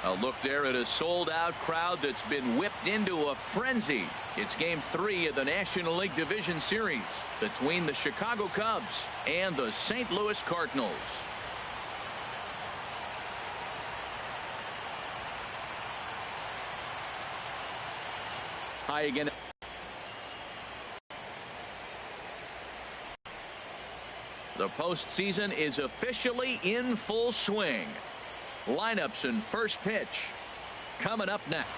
A look there at a sold-out crowd that's been whipped into a frenzy. It's Game 3 of the National League Division Series between the Chicago Cubs and the St. Louis Cardinals. High again. The postseason is officially in full swing. Lineups and first pitch coming up next.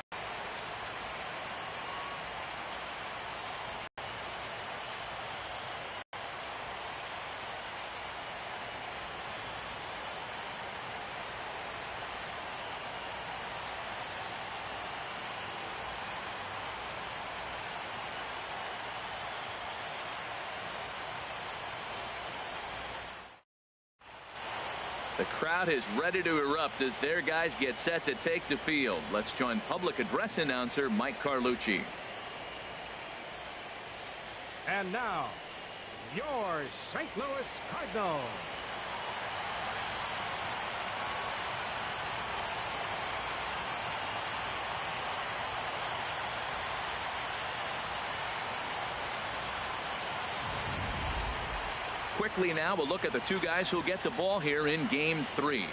The crowd is ready to erupt as their guys get set to take the field. Let's join public address announcer Mike Carlucci. And now, your St. Louis Cardinals. Quickly now, we'll look at the two guys who'll get the ball here in Game 3.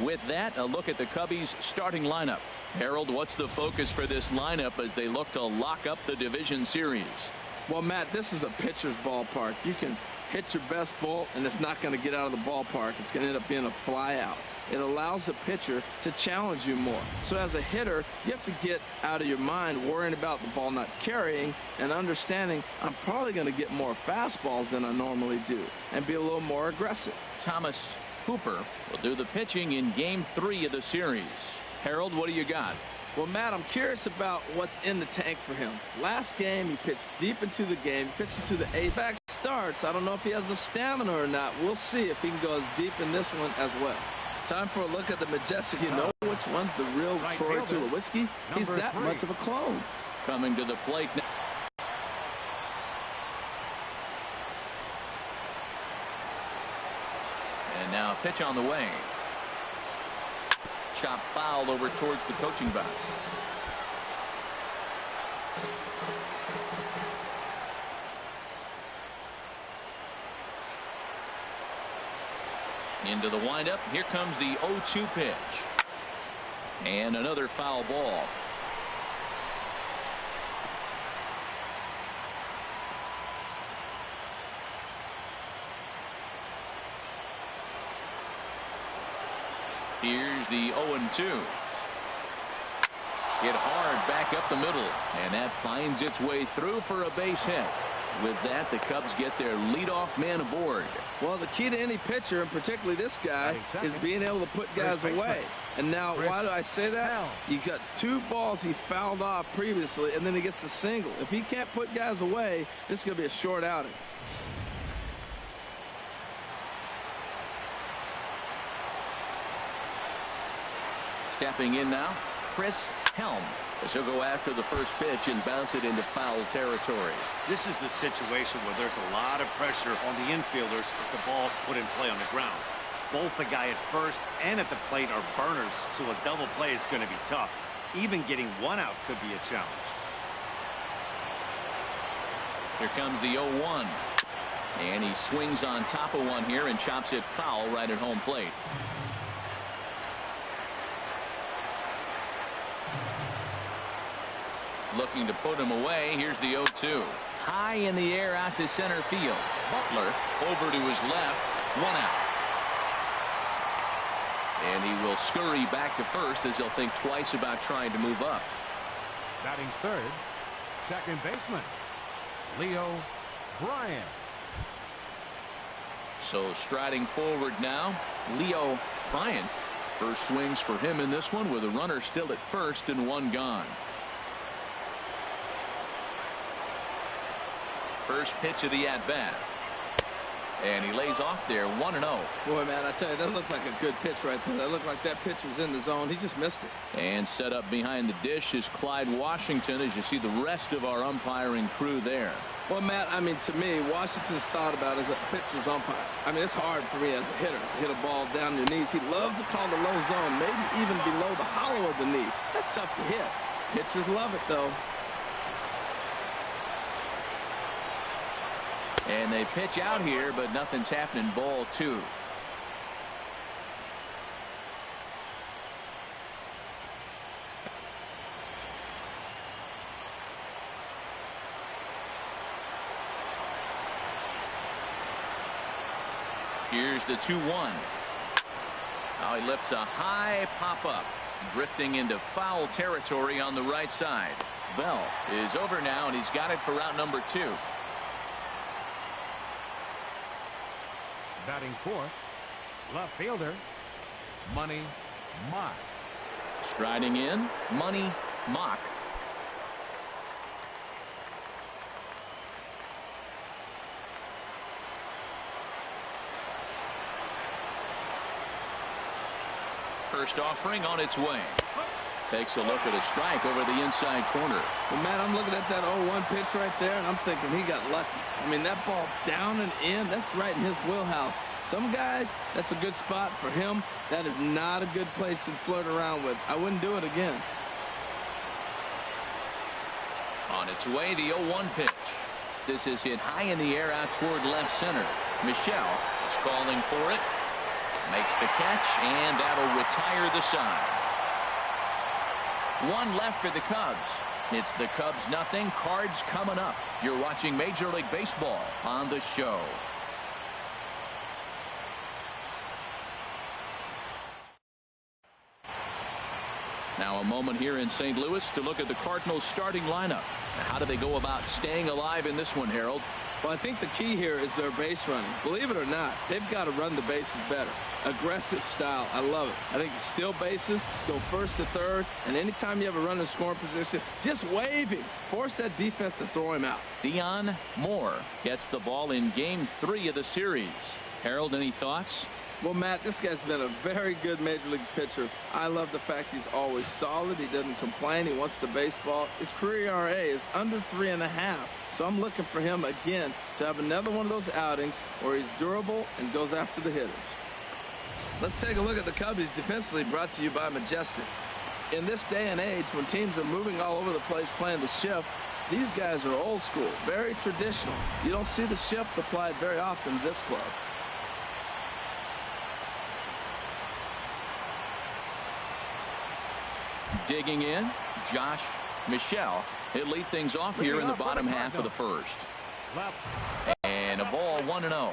With that, a look at the Cubbies' starting lineup. Harold, what's the focus for this lineup as they look to lock up the division series? Well, Matt, this is a pitcher's ballpark. You can hit your best ball, and it's not going to get out of the ballpark. It's going to end up being a fly out. It allows the pitcher to challenge you more. So as a hitter, you have to get out of your mind worrying about the ball not carrying and understanding I'm probably going to get more fastballs than I normally do and be a little more aggressive. Thomas Hooper will do the pitching in Game 3 of the series. Harold, what do you got? Well, Matt, I'm curious about what's in the tank for him. Last game, he pitched deep into the game, pitched into the eighth. Back starts. I don't know if he has the stamina or not. We'll see if he can go as deep in this one as well. Time for a look at the Majestic. You know which one's the real Troy Tulowitzki? He's that much of a clone. Coming to the plate now. And now a pitch on the way. Chop foul over towards the coaching box. Into the windup. Here comes the 0-2 pitch. And another foul ball. Here's the 0-2. Hit hard back up the middle. And that finds its way through for a base hit. With that, the Cubs get their leadoff man aboard. Well, the key to any pitcher, and particularly this guy, is being able to put guys away. And now, why do I say that? You got two balls he fouled off previously, and then he gets a single. If he can't put guys away, this is going to be a short outing. Stepping in now, Chris Helm. As he'll go after the first pitch and bounce it into foul territory. This is the situation where there's a lot of pressure on the infielders if the ball's put in play on the ground. Both the guy at first and at the plate are burners, so a double play is going to be tough. Even getting one out could be a challenge. Here comes the 0-1. And he swings on top of one here and chops it foul right at home plate. Looking to put him away. Here's the 0-2. High in the air out to center field. Butler over to his left. One out. And he will scurry back to first as he'll think twice about trying to move up. Batting third, second baseman, Leo Bryant. So striding forward now, Leo Bryant. First swings for him in this one with a runner still at first and one gone. First pitch of the at-bat. And he lays off there 1-0. Boy, man, I tell you, that looked like a good pitch right there. That looked like that pitch was in the zone. He just missed it. And set up behind the dish is Clyde Washington, as you see the rest of our umpiring crew there. Well, Matt, I mean, to me, Washington's thought about as a pitcher's umpire. I mean, it's hard for me as a hitter to hit a ball down your knees. He loves to call the low zone, maybe even below the hollow of the knee. That's tough to hit. Pitchers love it, though. And they pitch out here, but nothing's happening. Ball 2. Here's the 2-1. Now he lifts a high pop-up, drifting into foul territory on the right side. Bell is over now, and he's got it for route number 2. Batting fourth, left fielder, Money Mock. Striding in, Money Mock. First offering on its way. Takes a look at a strike over the inside corner. Well, man, I'm looking at that 0-1 pitch right there, and I'm thinking he got lucky. I mean, that ball down and in, that's right in his wheelhouse. Some guys, that's a good spot. For him, that is not a good place to flirt around with. I wouldn't do it again. On its way, the 0-1 pitch. This is hit high in the air out toward left center. Michelle is calling for it. Makes the catch, and that'll retire the side. One left for the Cubs. It's the Cubs nothing. Cards coming up. You're watching Major League Baseball on the show. Now a moment here in St. Louis to look at the Cardinals starting lineup. How do they go about staying alive in this one, Harold? Well, I think the key here is their base running. Believe it or not, they've got to run the bases better. Aggressive style. I love it. I think steal bases, go first to third, and anytime you have a runner in scoring position, just wave him. Force that defense to throw him out. Dion Moore gets the ball in Game 3 of the series. Harold, any thoughts? Well, Matt, this guy's been a very good Major League pitcher. I love the fact he's always solid. He doesn't complain. He wants the baseball. His career ERA is under 3.5. So I'm looking for him again to have another one of those outings where he's durable and goes after the hitters. Let's take a look at the Cubbies defensively, brought to you by Majestic. In this day and age, when teams are moving all over the place playing the shift, these guys are old school, very traditional. You don't see the shift applied very often to this club. Digging in, Josh Michelle. He'll lead things off here in the bottom half of the first. And a ball 1-0.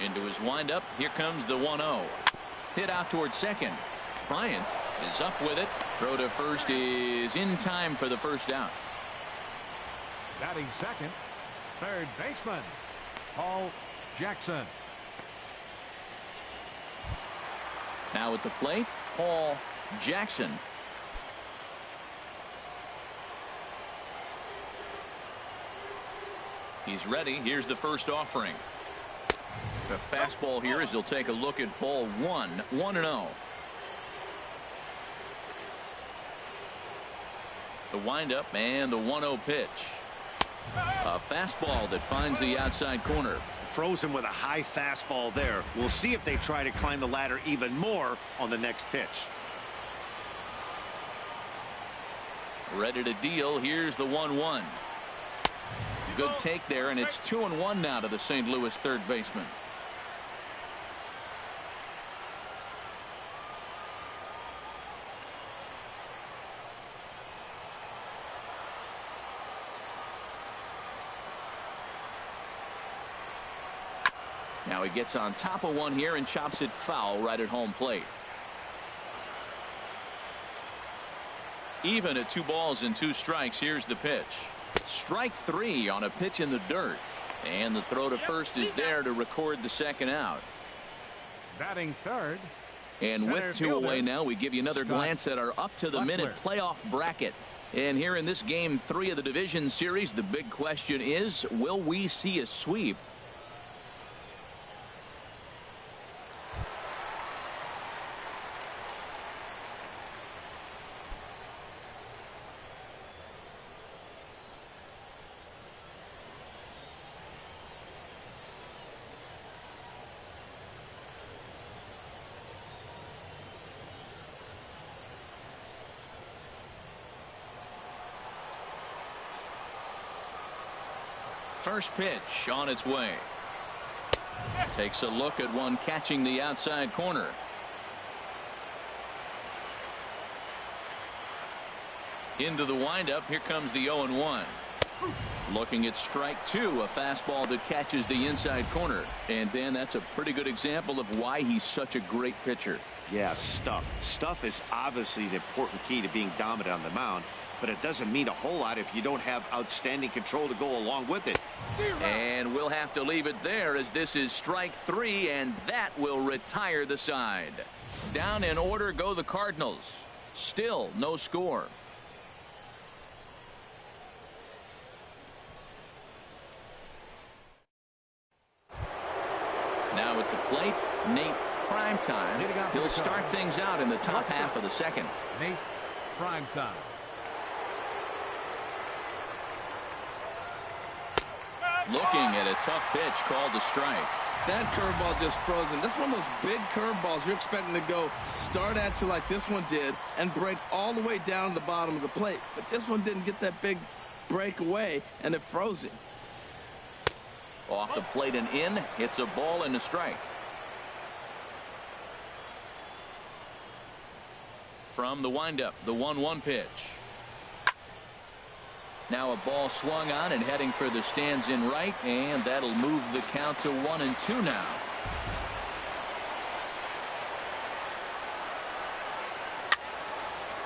Into his windup. Here comes the 1-0. Hit out towards second. Bryant is up with it. Throw to first is in time for the first out. Batting second, third baseman, Paul Jackson. Now at the plate, Paul Jackson. He's ready. Here's the first offering. The fastball here as he'll take a look at ball 1-0. The windup and the 1-0 pitch. A fastball that finds the outside corner. Frozen with a high fastball there. We'll see if they try to climb the ladder even more on the next pitch. Ready to deal. Here's the 1-1. Good take there, and it's 2-1 now to the St. Louis third baseman. Now he gets on top of one here and chops it foul right at home plate. Even at 2 balls and 2 strikes. Here's the pitch. Strike 3 on a pitch in the dirt. And the throw to first is there to record the second out. Batting third, And with Center 2 fielder, away now, we give you another Scott glance at our up-to-the-minute playoff bracket. And here in this game 3 of the division series, the big question is, will we see a sweep? First pitch on its way. Takes a look at one catching the outside corner. Into the windup. Here comes the 0-1. Looking at strike 2, a fastball that catches the inside corner. And Dan, that's a pretty good example of why he's such a great pitcher. Yeah, stuff. Stuff is obviously the important key to being dominant on the mound, but it doesn't mean a whole lot if you don't have outstanding control to go along with it. And we'll have to leave it there, as this is strike 3, and that will retire the side. Down in order go the Cardinals. Still no score. Now at the plate, Nate Primetime. He'll start things out in the top half of the second. Nate Primetime. Looking at a tough pitch called a strike. That curveball just frozen. That's one of those big curveballs you're expecting to go start at you like this one did and break all the way down to the bottom of the plate. But this one didn't get that big break away, and it froze him. Off the plate and in. It's a ball and a strike. From the windup, the 1-1 pitch. Now a ball swung on and heading for the stands in right, and that'll move the count to 1-2 now.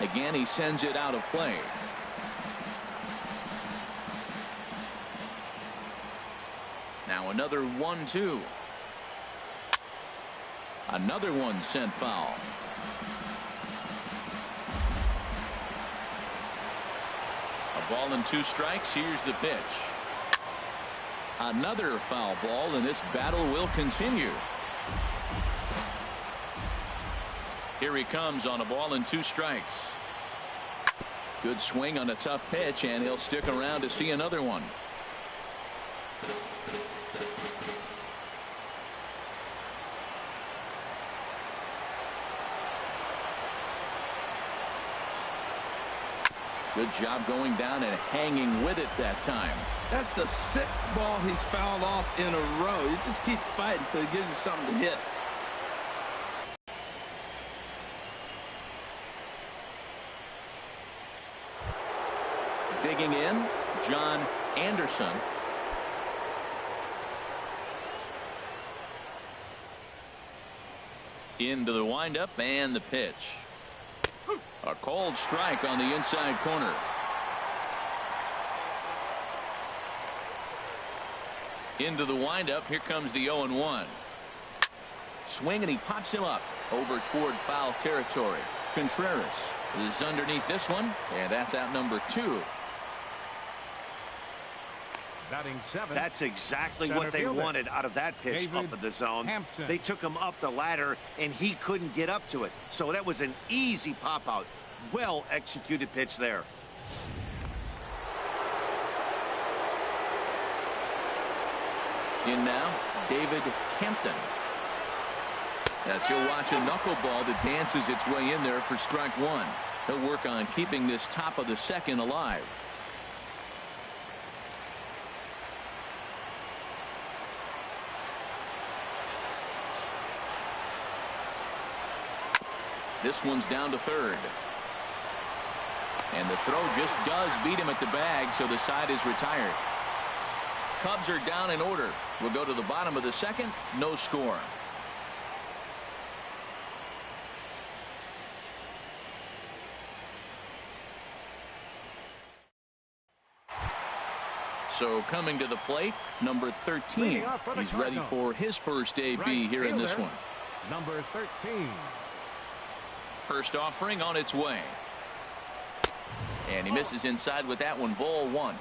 Again, he sends it out of play. Now another 1-2. Another one sent foul. A ball and 2 strikes. Here's the pitch. Another foul ball, and this battle will continue. Here he comes on a ball and 2 strikes. Good swing on a tough pitch, and he'll stick around to see another one. Good job going down and hanging with it that time. That's the 6th ball he's fouled off in a row. You just keep fighting until he gives you something to hit. Digging in, John Anderson. Into the windup and the pitch. A cold strike on the inside corner. Into the windup. Here comes the 0-1. Swing, and he pops him up over toward foul territory. Contreras is underneath this one, and that's out number 2. Batting 7. That's exactly Center what they fielder. wanted out of that pitch David up in the zone. Hampton. They took him up the ladder, and he couldn't get up to it. So that was an easy pop-out. Well executed pitch there. In now, David Hampton. As he'll watch a knuckleball that dances its way in there for strike 1. He'll work on keeping this top of the second alive. This one's down to third. And the throw just does beat him at the bag, so the side is retired. Cubs are down in order. We'll go to the bottom of the second. No score. So coming to the plate, number 13. He's ready for his first AB here in this one. Number 13. First offering on its way. And he misses inside with that one. Ball one.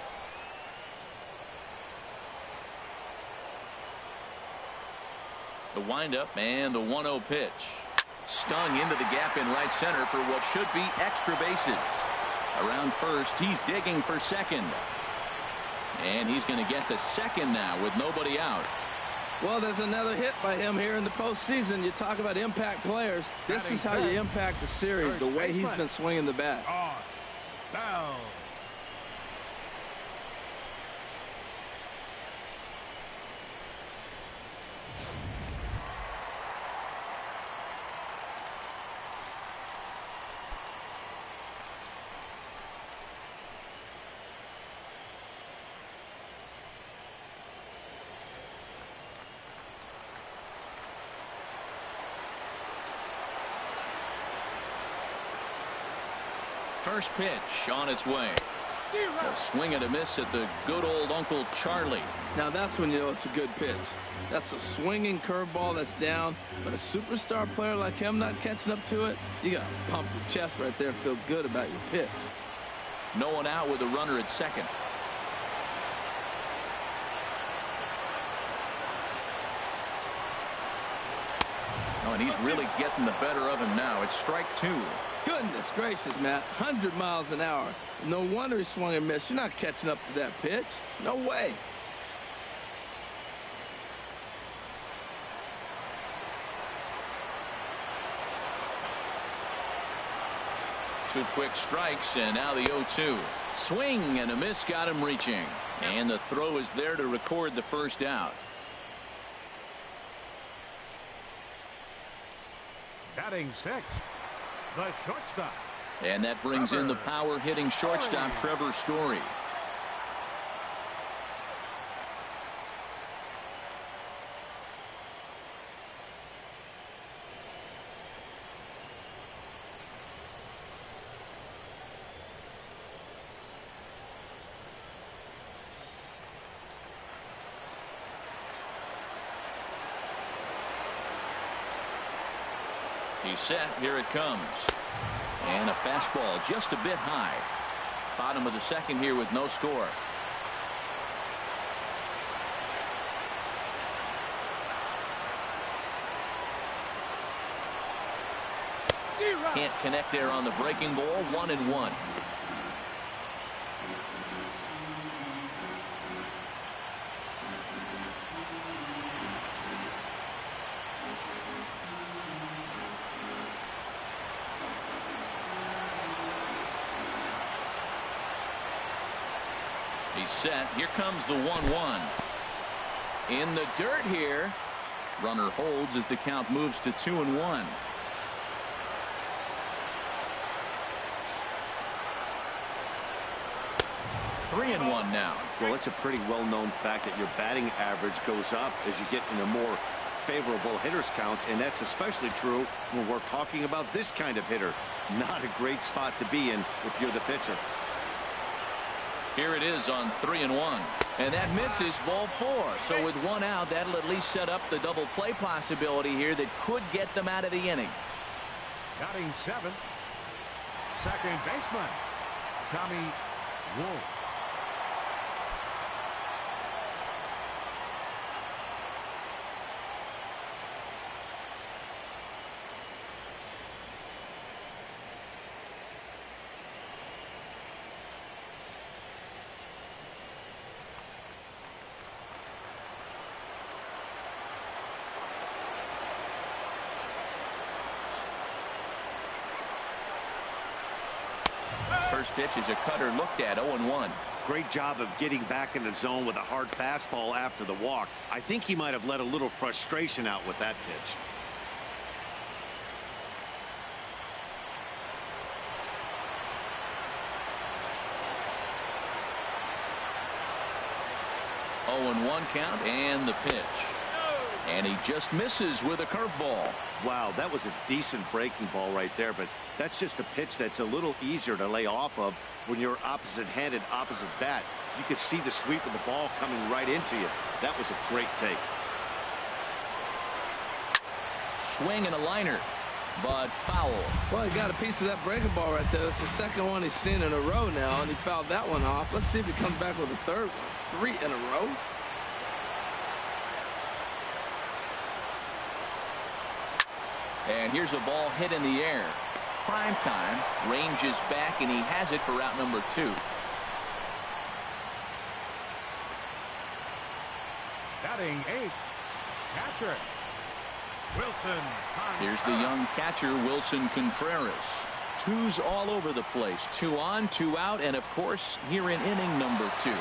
The windup and the 1-0 pitch. Stung into the gap in right center for what should be extra bases. Around first, he's digging for second. And he's going to get to second now with nobody out. Well, there's another hit by him here in the postseason. You talk about impact players. This is how you impact the series, the way he's been swinging the bat. Down. First pitch on its way. A swing and a miss at the good old Uncle Charlie. Now that's when you know it's a good pitch. That's a swinging curveball that's down, but a superstar player like him not catching up to it, you got to pump your chest right there, feel good about your pitch. No one out with a runner at second. Oh, and he's really getting the better of him now. It's strike two. Goodness gracious, Matt. 100 miles an hour. No wonder he swung and missed. You're not catching up to that pitch. No way. Two quick strikes, and now the 0-2. Swing and a miss got him reaching. And the throw is there to record the first out. Batting sixth, the shortstop. And that brings in the power hitting shortstop Trevor Story. He's set. Here it comes. And a fastball just a bit high. Bottom of the second here with no score. Can't connect there on the breaking ball. 1-1. He's set. Here comes the 1-1. In the dirt here. Runner holds as the count moves to 2-1. Three and one now. Well, it's a pretty well-known fact that your batting average goes up as you get into more favorable hitters counts, and that's especially true when we're talking about this kind of hitter. Not a great spot to be in if you're the pitcher. Here it is on 3-1, and that misses ball four. So with one out, that'll at least set up the double play possibility here that could get them out of the inning. Batting seventh, second baseman Tommy Wolf. First pitch is a cutter looked at. 0-1. Great job of getting back in the zone with a hard fastball after the walk. I think he might have let a little frustration out with that pitch. One count and the pitch. And he just misses with a curveball. Wow, that was a decent breaking ball right there, but that's just a pitch that's a little easier to lay off of when you're opposite-handed, opposite bat. You could see the sweep of the ball coming right into you. That was a great take. Swing and a liner. but foul. Well, he got a piece of that breaking ball right there. That's the second one he's seen in a row now, and he fouled that one off. Let's see if he comes back with a third one. 3 in a row. And here's a ball hit in the air. Prime time ranges back, and he has it for out number 2. Batting 8, catcher Wilson. Here's the young catcher, Wilson Contreras. 2's all over the place. 2 on, 2 out, and of course, here in inning number 2.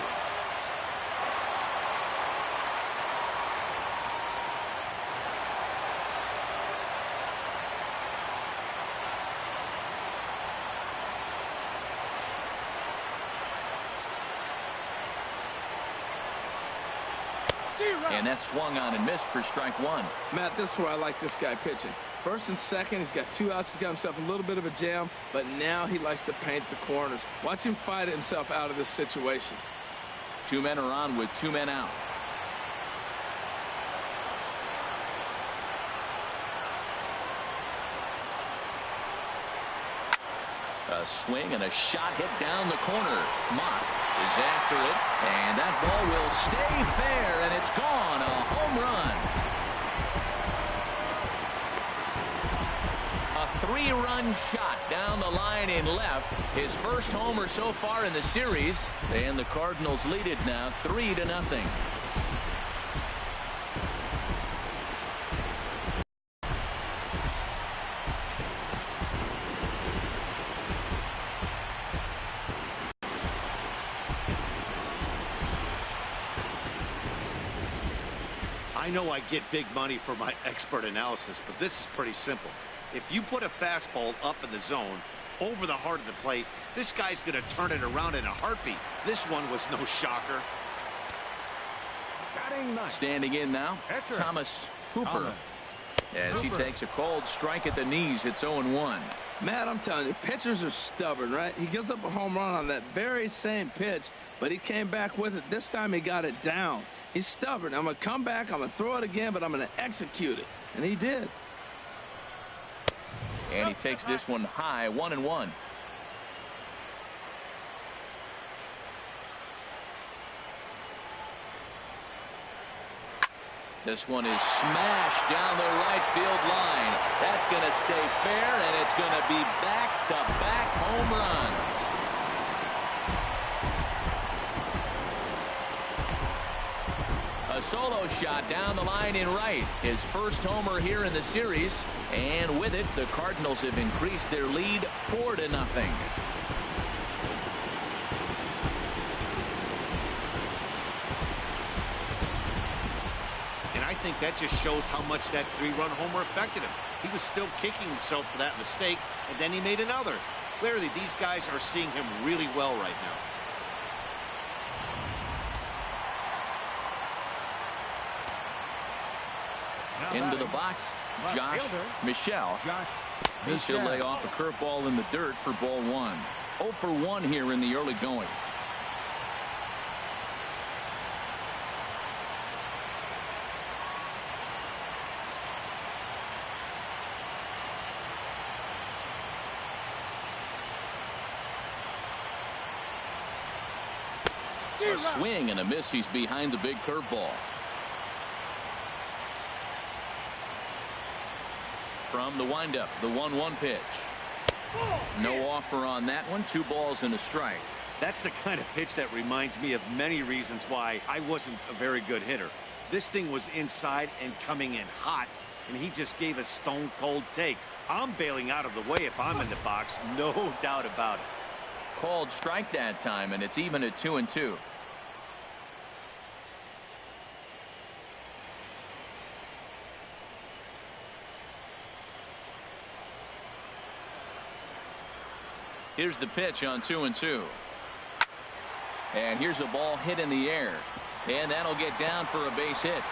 And that swung on and missed for strike 1. Matt, this is where I like this guy pitching. First and second, he's got 2 outs. He's got himself a little bit of a jam, but now he likes to paint the corners. Watch him fight himself out of this situation. 2 men are on with 2 men out. A swing and a shot hit down the corner. Mott is after it, and that ball will stay fair, and it's gone. A home run. A 3-run shot down the line in left. His first homer so far in the series, and the Cardinals lead it now 3-0. I know I get big money for my expert analysis, but this is pretty simple. If you put a fastball up in the zone, over the heart of the plate, this guy's going to turn it around in a heartbeat. This one was no shocker. Batting 9. Standing in now, Extra. Thomas Hooper. Thomas. As he takes a cold strike at the knees, it's 0-1. Matt, I'm telling you, pitchers are stubborn, right? He gives up a home run on that very same pitch, but he came back with it. This time he got it down. He's stubborn. I'm going to come back, I'm going to throw it again, but I'm going to execute it. And he did. And he takes this one high, 1-1. This one is smashed down the right field line. That's going to stay fair, and it's going to be back-to-back home runs. A solo shot down the line in right. His first homer here in the series. And with it, the Cardinals have increased their lead 4-0. And I think that just shows how much that 3-run homer affected him. He was still kicking himself for that mistake, and then he made another. Clearly, these guys are seeing him really well right now. Into the box, Josh Michel. This he'll lay off a curveball in the dirt for ball 1. 0 for 1 here in the early going. A swing and a miss. He's behind the big curveball. From the windup, the 1-1 pitch. No offer on that one. 2 balls and a strike. That's the kind of pitch that reminds me of many reasons why I wasn't a very good hitter. This thing was inside and coming in hot, and he just gave a stone-cold take. I'm bailing out of the way if I'm in the box, no doubt about it. Called strike that time, and it's even at 2-2. Here's the pitch on 2-2. And here's a ball hit in the air. And that'll get down for a base hit.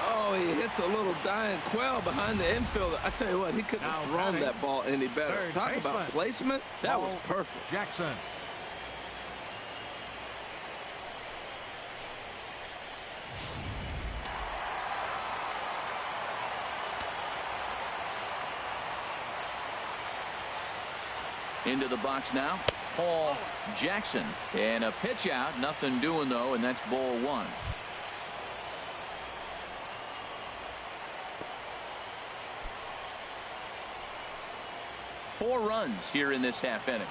Oh, he hits a little dying quail behind the infielder. I tell you what, he couldn't have thrown that ball any better. Talk about placement. That was perfect. Jackson. Into the box now, Paul Jackson. And a pitch out. Nothing doing, though, and that's ball one. Four runs here in this half inning.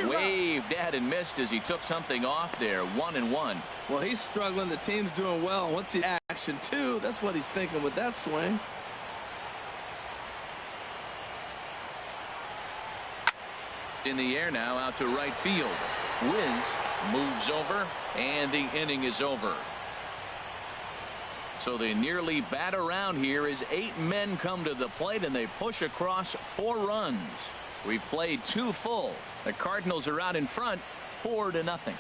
Waved at and missed as he took something off there. 1-1. Well, he's struggling. The team's doing well. Once he action too, that's what he's thinking with that swing. In the air now, out to right field. Wiz moves over, and the inning is over. So they nearly bat around here as 8 men come to the plate, and they push across 4 runs. We've played 2 full. The Cardinals are out in front, 4-0.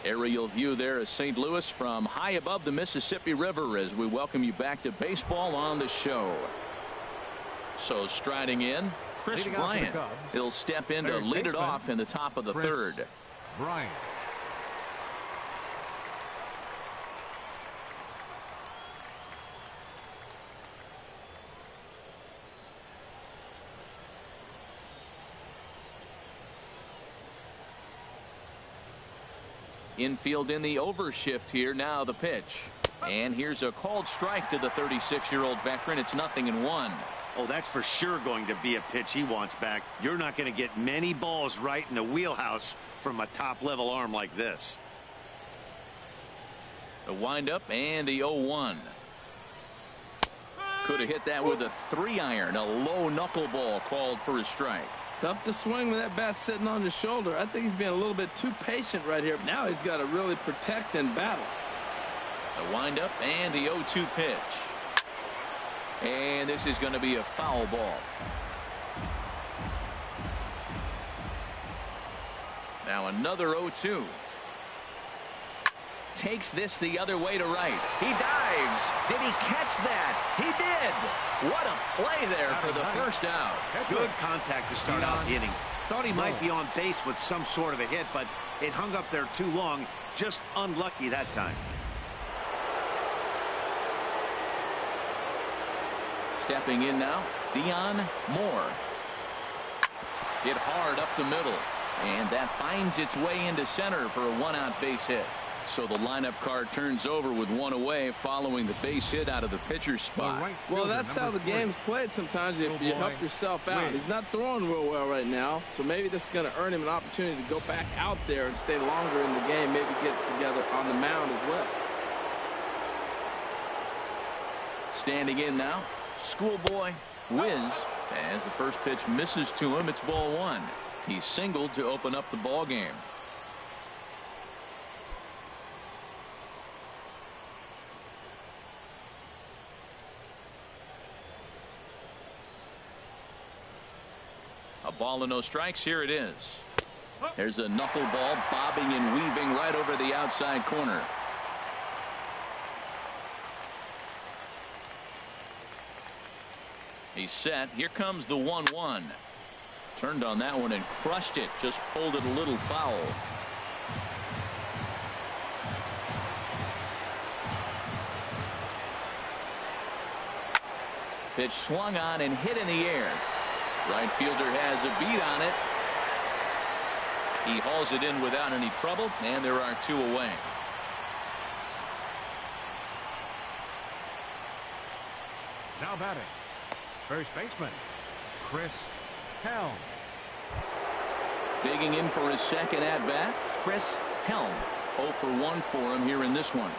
Aerial view there of St. Louis from high above the Mississippi River as we welcome you back to baseball on the show. So striding in, Chris Bryant. He'll step in to lead it off in the top of the third. Bryant. Infield in the overshift here. Now the pitch. And here's a called strike to the 36-year-old veteran. It's 0-1. Oh, that's for sure going to be a pitch he wants back. You're not going to get many balls right in the wheelhouse from a top-level arm like this. The windup and the 0-1. Could have hit that with a 3-iron. A low knuckleball called for a strike. Tough to swing with that bat sitting on his shoulder. I think he's being a little bit too patient right here. Now he's got to really protect and battle. The windup and the 0-2 pitch. And this is going to be a foul ball. Now another 0-2. Takes this the other way to right. He dives. Did he catch that? He did. What a play there for the first out. Good contact to start out the inning. Thought he might be on base with some sort of a hit, but it hung up there too long. Just unlucky that time. Stepping in now, Dion Moore. Hit hard up the middle, and that finds its way into center for a 1-out base hit. So the lineup card turns over with 1 away following the base hit out of the pitcher's spot. Well, that's how the game's played sometimes. You help yourself out. He's not throwing real well right now, so maybe this is going to earn him an opportunity to go back out there and stay longer in the game, maybe get it together on the mound as well. Standing in now, Schoolboy Wiz. As the first pitch misses to him, it's ball 1. He singled to open up the ball game. A ball and no strikes. Here it is. There's a knuckleball bobbing and weaving right over the outside corner. He's set. Here comes the 1-1. Turned on that one and crushed it. Just pulled it a little foul. Pitch swung on and hit in the air. Right fielder has a beat on it. He hauls it in without any trouble, and there are 2 away. Now batting, first baseman, Chris Helm. Digging in for his second at-bat, Chris Helm. 0 for 1 for him here in this one.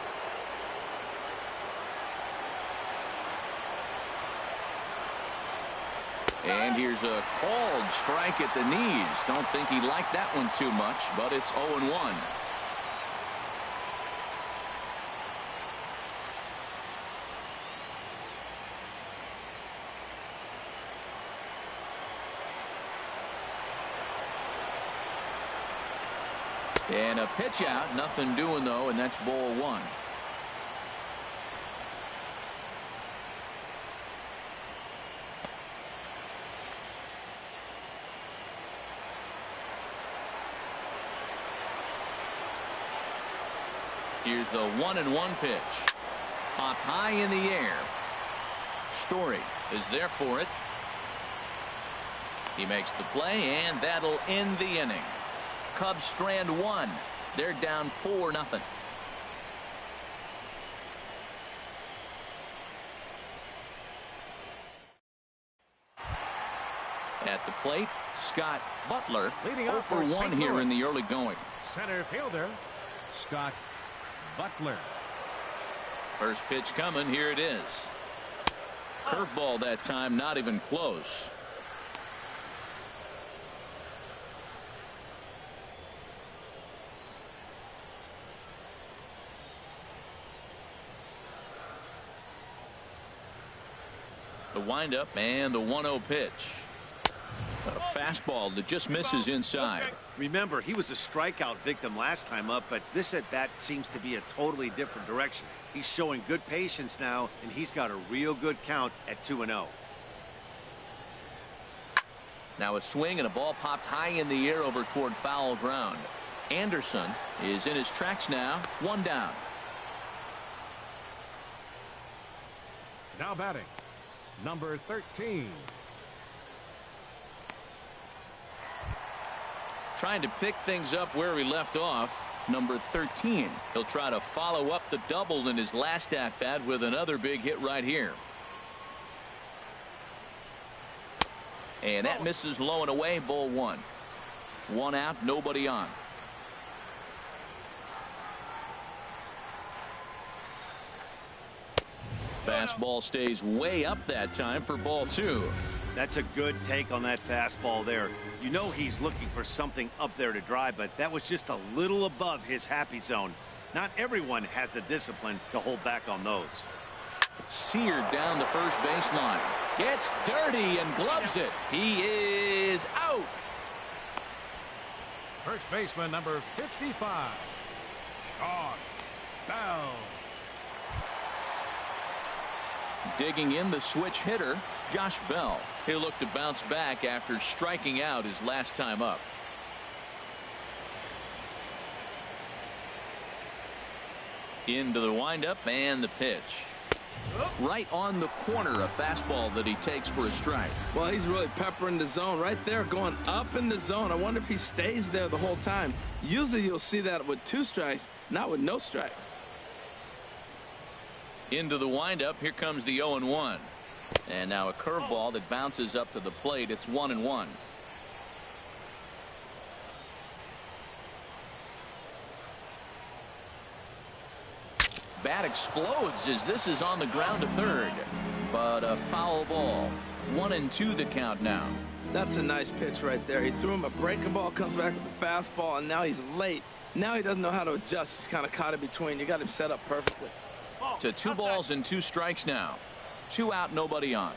And here's a called strike at the knees. Don't think he liked that one too much, but it's 0-1. And a pitch out, nothing doing though, and that's ball 1. Here's the 1-1 pitch. Popped high in the air. Story is there for it. He makes the play, and that'll end the inning. Cubs strand one. They're down 4-0. At the plate, Scott Butler, Leading 0 off for for 1 St. here Louis. in the early going. Center fielder, Scott Butler. First pitch coming. Here it is. Curveball that time, not even close. The windup and the 1-0 pitch. A fastball that just misses inside. Remember, he was a strikeout victim last time up, but this at bat seems to be a totally different direction. He's showing good patience now, and he's got a real good count at 2-0. Now a swing and a ball popped high in the air over toward foul ground. Anderson is in his tracks now. 1 down. Now batting, number 13. Trying to pick things up where he left off. Number 13. He'll try to follow up the double in his last at bat with another big hit right here. And that misses low and away. Ball 1. 1 out, nobody on. Fastball stays way up that time for ball 2. That's a good take on that fastball there. You know he's looking for something up there to drive, but that was just a little above his happy zone. Not everyone has the discipline to hold back on those. Seared down the first baseline. Gets dirty and gloves it. He is out. First baseman, number 55, Sean Bell. Digging in the switch hitter, Josh Bell. He'll look to bounce back after striking out his last time up. Into the windup and the pitch. Right on the corner, a fastball that he takes for a strike. Well, he's really peppering the zone right there, going up in the zone. I wonder if he stays there the whole time. Usually you'll see that with 2 strikes, not with no strikes. Into the windup. Here comes the 0-1. And now a curveball that bounces up to the plate. It's 1-1. Bat explodes as this is on the ground to third. But a foul ball. 1-2 the count now. That's a nice pitch right there. He threw him a breaking ball, comes back with the fastball, and now he's late. Now he doesn't know how to adjust. He's kind of caught in between. You got him set up perfectly. To 2 balls and 2 strikes now. 2 out, nobody on.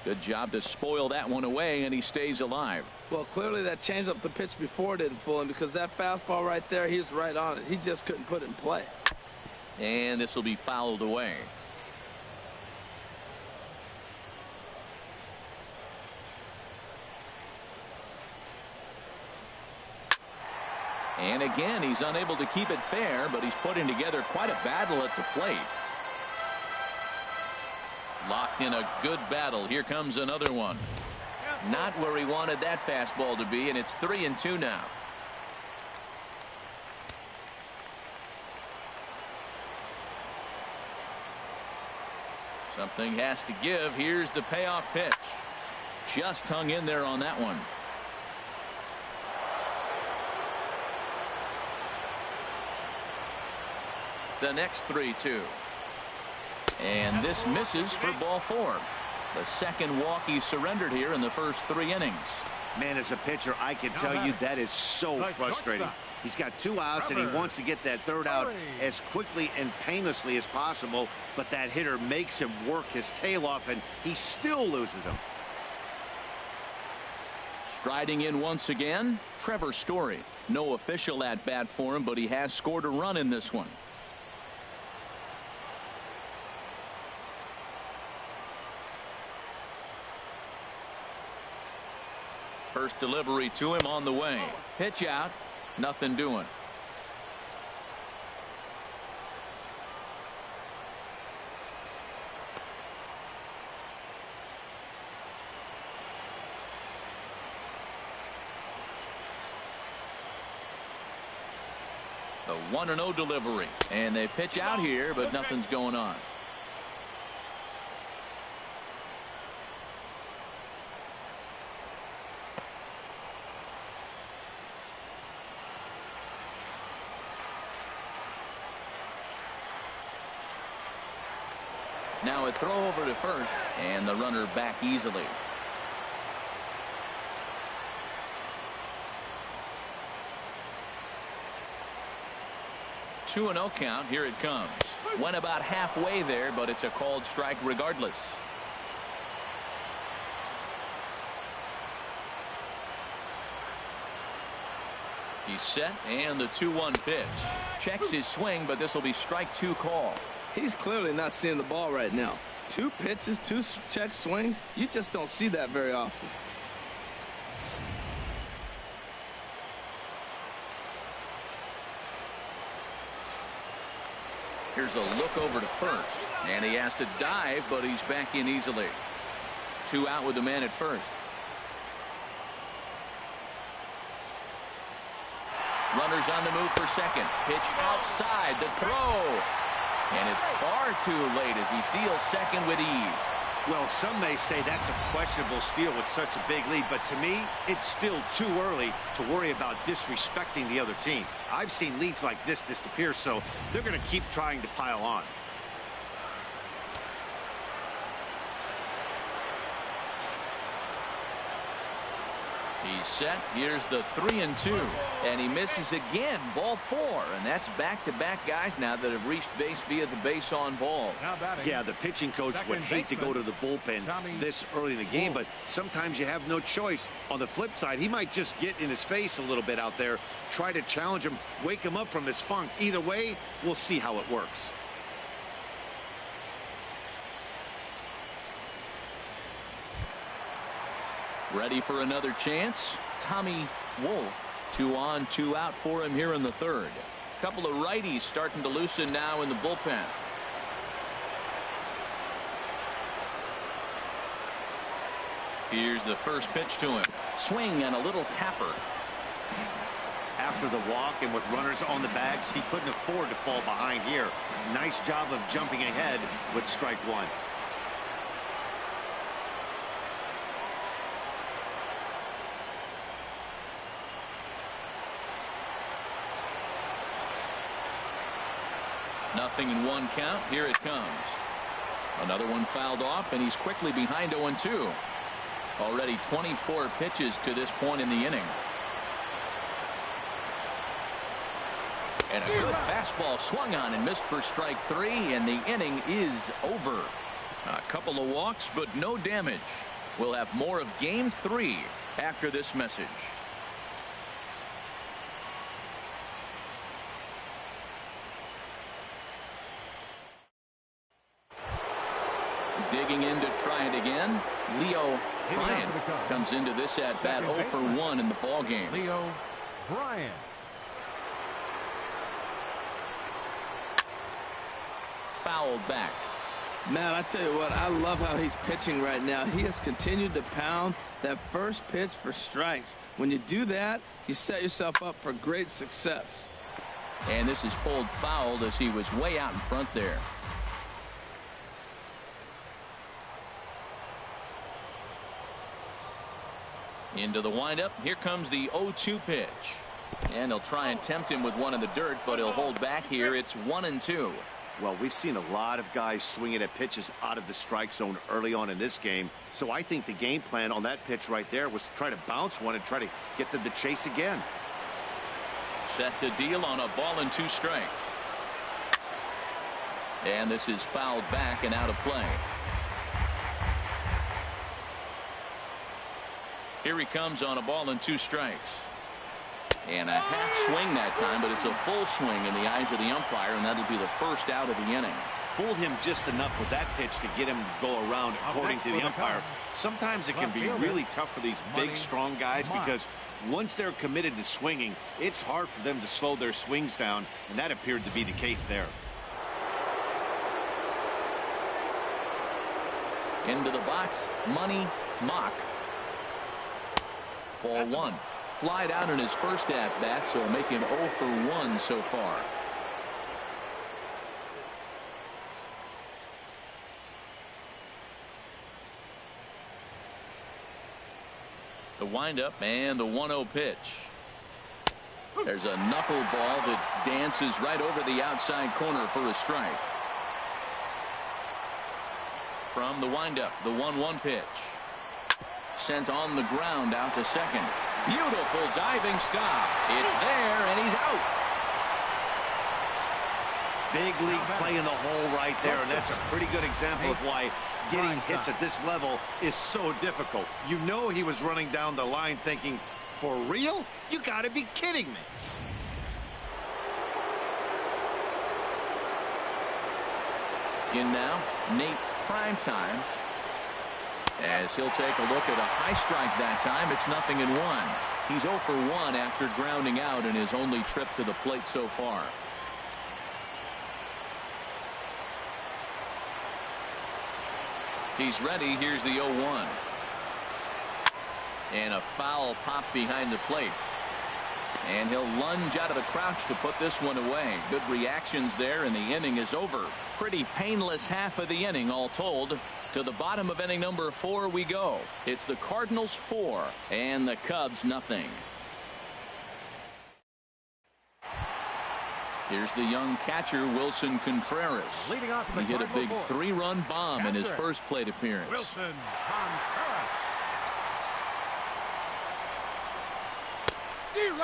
Good job to spoil that one away, and he stays alive. Well, clearly that changed up the pitch before didn't fool him, because that fastball right there, he's right on it. He just couldn't put it in play. And this will be fouled away. And again, he's unable to keep it fair, but he's putting together quite a battle at the plate. Locked in a good battle. Here comes another one. Not where he wanted that fastball to be, and it's 3-2 now. Something has to give. Here's the payoff pitch. Just hung in there on that one. The next 3-2. And this misses for ball 4. The second walk he surrendered here in the first 3 innings. Man, as a pitcher, I can tell you that is so frustrating. He's got 2 outs, and he wants to get that 3rd out as quickly and painlessly as possible, but that hitter makes him work his tail off, and he still loses him. Striding in once again, Trevor Story. No official at bat for him, but he has scored a run in this one. First delivery to him on the way. Pitch out. Nothing doing. The 1-0 delivery. And they pitch out here, but nothing's going on. Now a throw over to first, and the runner back easily. Two and 0 count. Here it comes. Went about halfway there, but it's a called strike regardless. He's set, and the 2-1 pitch. Checks his swing, but this will be strike 2 call. He's clearly not seeing the ball right now. 2 pitches, 2 check swings. You just don't see that very often. Here's a look over to first, and he has to dive, but he's back in easily. 2 out with the man at first. Runners on the move for second. Pitch outside, the throw. And it's far too late as he steals second with ease. Well, some may say that's a questionable steal with such a big lead, but to me, it's still too early to worry about disrespecting the other team. I've seen leads like this disappear, so they're going to keep trying to pile on. He's set. Here's the 3-2, and he misses again. Ball 4, and that's back-to-back guys now that have reached base via the base on ball. Yeah, the pitching coach would hate to go to the bullpen this early in the game, but sometimes you have no choice. On the flip side, he might just get in his face a little bit out there, try to challenge him, wake him up from his funk. Either way, we'll see how it works. Ready for another chance. Tommy Wolf, 2 on, 2 out for him here in the third. Couple of righties starting to loosen now in the bullpen. Here's the first pitch to him. Swing and a little tapper. After the walk and with runners on the bags, he couldn't afford to fall behind here. Nice job of jumping ahead with strike 1. Nothing in 1 count. Here it comes. Another one fouled off, and he's quickly behind 0-2. Already 24 pitches to this point in the inning. And a good fastball swung on and missed for strike 3, and the inning is over. A couple of walks, but no damage. We'll have more of Game 3 after this message. Digging in to try it again. Leo Bryant comes into this at bat 0 for 1 in the ball game. Leo Bryant. Fouled back. Man, I tell you what, I love how he's pitching right now. He has continued to pound that first pitch for strikes. When you do that, you set yourself up for great success. And this is pulled fouled as he was way out in front there. Into the windup. Here comes the 0-2 pitch. And he'll try and tempt him with one in the dirt, but he'll hold back here. It's 1-2. Well, we've seen a lot of guys swinging at pitches out of the strike zone early on in this game. So I think the game plan on that pitch right there was to try to bounce one and try to get them to chase again. Set to deal on a ball and 2 strikes. And this is fouled back and out of play. Here he comes on a ball and 2 strikes. And a half swing that time, but it's a full swing in the eyes of the umpire, and that'll be the first out of the inning. fooled him just enough with that pitch to get him to go around, according to the umpire. Sometimes it can be really tough for these big, strong guys because once they're committed to swinging, it's hard for them to slow their swings down, and that appeared to be the case there. Into the box, Money Mock. Ball one. Flied out in his first at-bat, so making 0 for 1 so far. The windup and the 1-0 pitch. There's a knuckleball that dances right over the outside corner for a strike. From the windup, the 1-1 pitch. Sent on the ground out to second. Beautiful diving stop. It's there, and he's out. Big league play in the hole right there, and that's a pretty good example of why getting hits at this level is so difficult. You know he was running down the line thinking, for real? You got to be kidding me. In now, Nate Primetime. As he'll take a look at a high strike that time. It's 0-1. He's 0 for 1 after grounding out in his only trip to the plate so far. He's ready. Here's the 0-1. And a foul pop behind the plate. And he'll lunge out of the crouch to put this one away. Good reactions there, and the inning is over. Pretty painless half of the inning, all told. To the bottom of inning number 4 we go. It's the Cardinals 4 and the Cubs 0. Here's the young catcher, Wilson Contreras. Leading off He hit a big 3-run bomb in his first plate appearance. Wilson Contreras.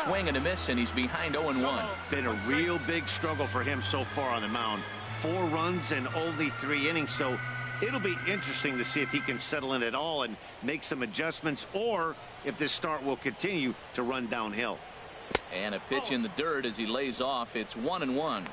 Swing and a miss, and he's behind 0-1. Been a real big struggle for him so far on the mound. 4 runs and only 3 innings, so it'll be interesting to see if he can settle in at all and make some adjustments, or if this start will continue to run downhill. And a pitch in the dirt as he lays off. It's 1-1.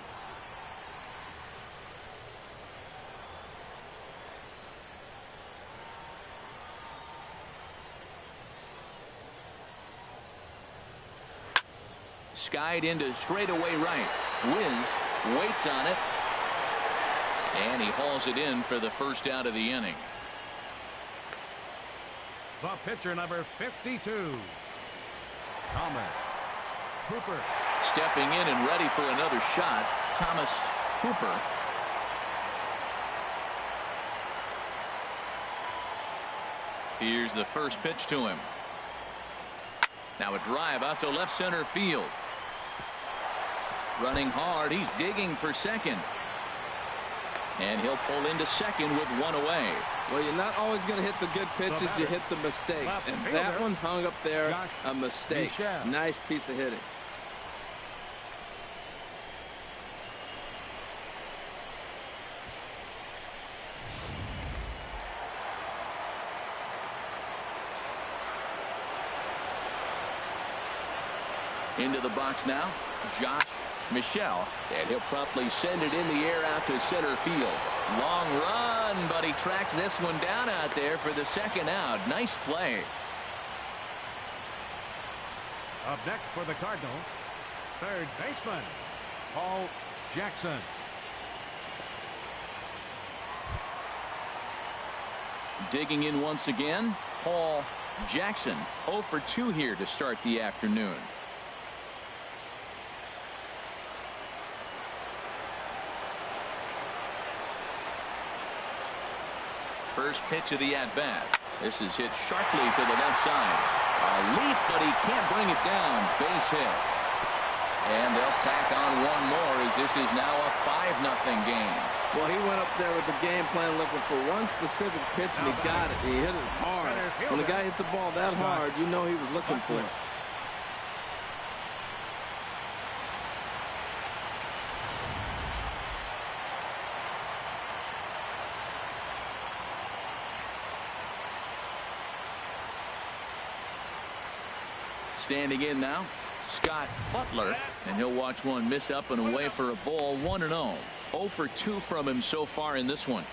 Skied into straightaway right. Wiz waits on it. And he hauls it in for the first out of the inning. The pitcher, number 52. Thomas Hooper. Stepping in and ready for another shot, Thomas Hooper. Here's the first pitch to him. Now a drive out to left center field. Running hard. He's digging for second. And he'll pull into second with 1 away. Well, you're not always going to hit the good pitches. You hit the mistakes. And that one hung up there, a mistake. Nice piece of hitting. Into the box now, Josh Michelle, and he'll promptly send it in the air out to center field. Long run, but he tracks this one down out there for the second out. Nice play. Up next for the Cardinals, third baseman, Paul Jackson. Digging in once again, Paul Jackson. 0 for 2 here to start the afternoon. First pitch of the at-bat. This is hit sharply to the left side. A leap, but he can't bring it down. Base hit. And they'll tack on one more as this is now a 5-0 game. Well, he went up there with the game plan looking for one specific pitch, and he got it. He hit it hard. When the guy hits the ball that hard, you know he was looking for it. Standing in now, Scott Butler, and he'll watch one miss up and away for a ball. 1-0. 0 for 2 from him so far in this one.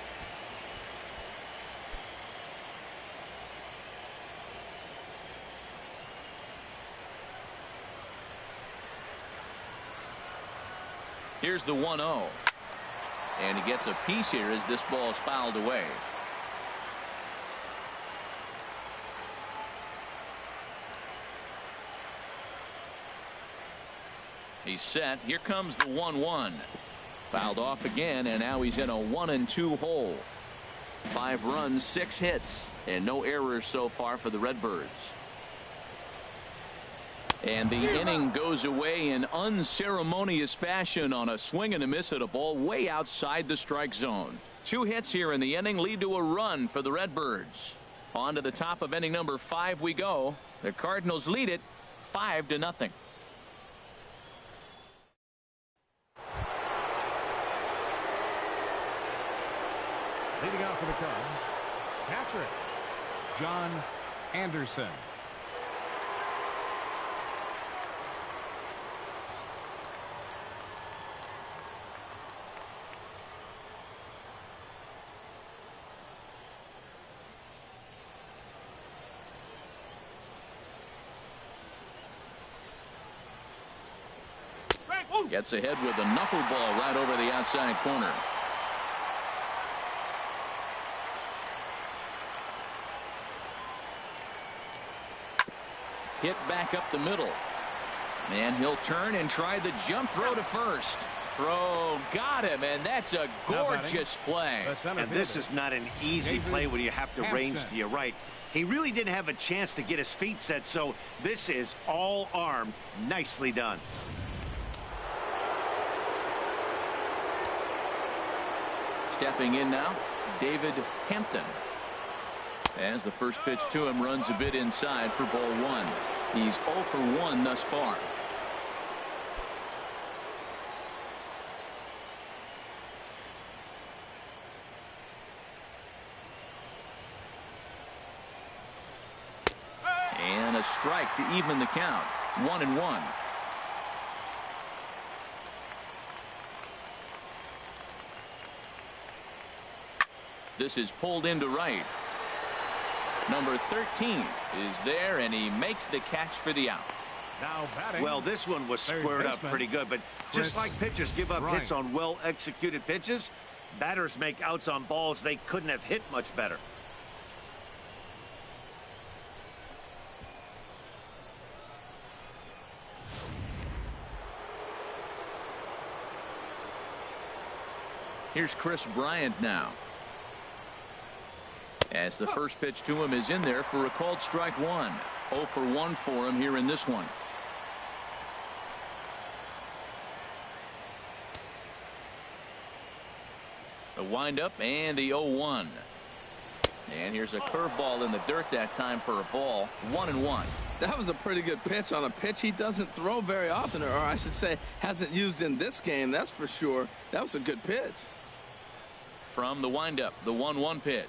Here's the 1-0. And he gets a piece here as this ball is fouled away. He's set. Here comes the 1-1. Fouled off again, and now he's in a 1-2 hole. 5 runs, 6 hits, and no errors so far for the Redbirds. And the inning goes away in unceremonious fashion on a swing and a miss at a ball way outside the strike zone. 2 hits here in the inning lead to a run for the Redbirds. On to the top of inning number 5 we go. The Cardinals lead it 5-0. Leading off for the Cubs, catcher, John Anderson. Gets ahead with a knuckleball right over the outside corner. Hit back up the middle. And he'll turn and try the jump throw to first. Throw got him, and that's a gorgeous play. And this is not an easy play when you have to range to your right. He really didn't have a chance to get his feet set, so this is all arm. Nicely done. Stepping in now, David Hampton. As the first pitch to him runs a bit inside for ball 1. He's 0 for 1 thus far. And a strike to even the count. 1-1. This is pulled into right. Number 13 is there, and he makes the catch for the out. Now batting. Well, this one was squared up pretty good, but just like pitchers give up hits on well-executed pitches, batters make outs on balls they couldn't have hit much better. Here's Chris Bryant now. As the first pitch to him is in there for a called strike 1. 0 for 1 for him here in this one. The windup and the 0-1. And here's a curveball in the dirt that time for a ball. 1-1. That was a pretty good pitch on a pitch he doesn't throw very often, or I should say hasn't used in this game, that's for sure. That was a good pitch. From the windup, the 1-1 pitch.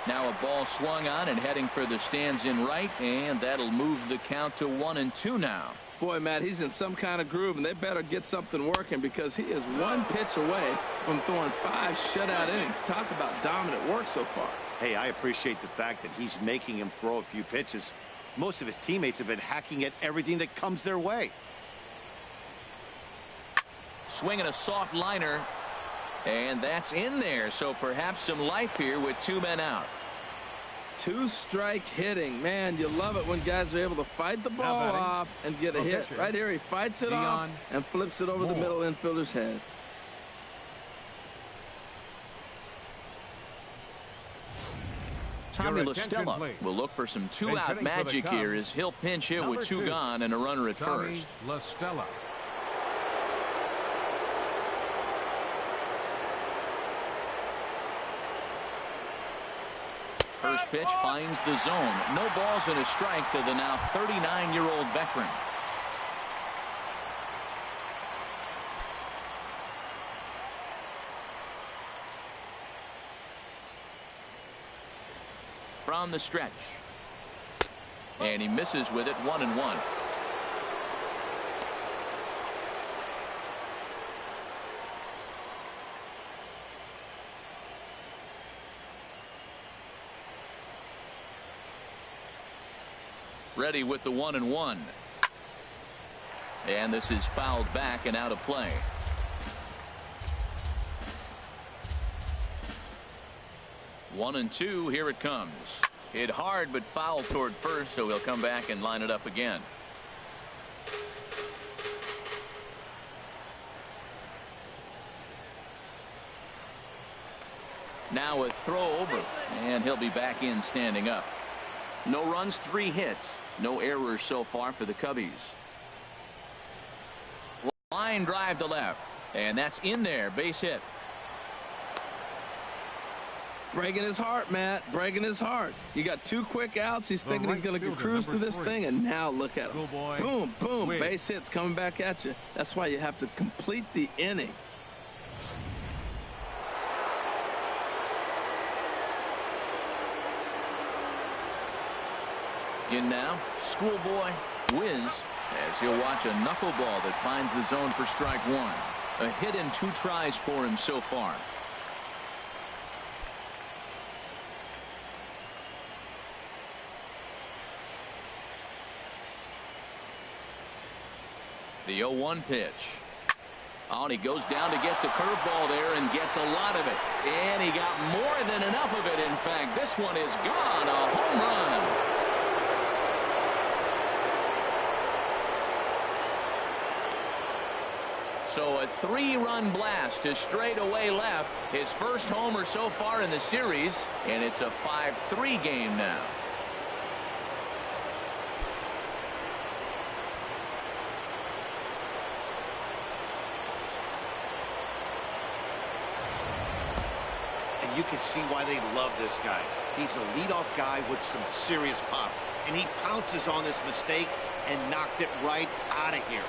Now a ball swung on and heading for the stands in right, and that'll move the count to 1-2 now. Boy, Matt, he's in some kind of groove, and they better get something working because he is 1 pitch away from throwing 5 shutout innings. Talk about dominant work so far. Hey, I appreciate the fact that he's making him throw a few pitches. Most of his teammates have been hacking at everything that comes their way. Swinging a soft liner, and that's in there, so perhaps some life here with 2 men out. 2-strike hitting. Man, you love it when guys are able to fight the ball off and get a hit. Right here, he fights it off and flips it over the middle infielder's head. Tommy LaStella will look for some 2-out magic here as he'll pinch hit with 2 gone and a runner at first. LaStella. First pitch finds the zone. No balls and a strike to the now 39-year-old veteran. From the stretch. And he misses with it. 1-1. Ready with the 1-1. And this is fouled back and out of play. One and two. Here it comes. Hit hard but foul toward first, so he'll come back and line it up again. Now a throw over, and he'll be back in standing up. No runs, 3 hits. No errors so far for the Cubbies. Line drive to left, and that's in there. Base hit. Breaking his heart, Matt. Breaking his heart. You got 2 quick outs. He's thinking he's going to cruise through this thing, and now look at him. Boom, boom. Base hits coming back at you. That's why you have to complete the inning. In now, Schoolboy Wiz, as he'll watch a knuckleball that finds the zone for strike 1. A hit in 2 tries for him so far. The 0-1 pitch. Oh, and he goes down to get the curveball there and gets a lot of it. And he got more than enough of it. In fact, this one is gone. A home run. So a 3-run blast to straightaway left. His first homer so far in the series. And it's a 5-3 game now. You can see why they love this guy. He's a leadoff guy with some serious pop, and he pounces on this mistake and knocked it right out of here.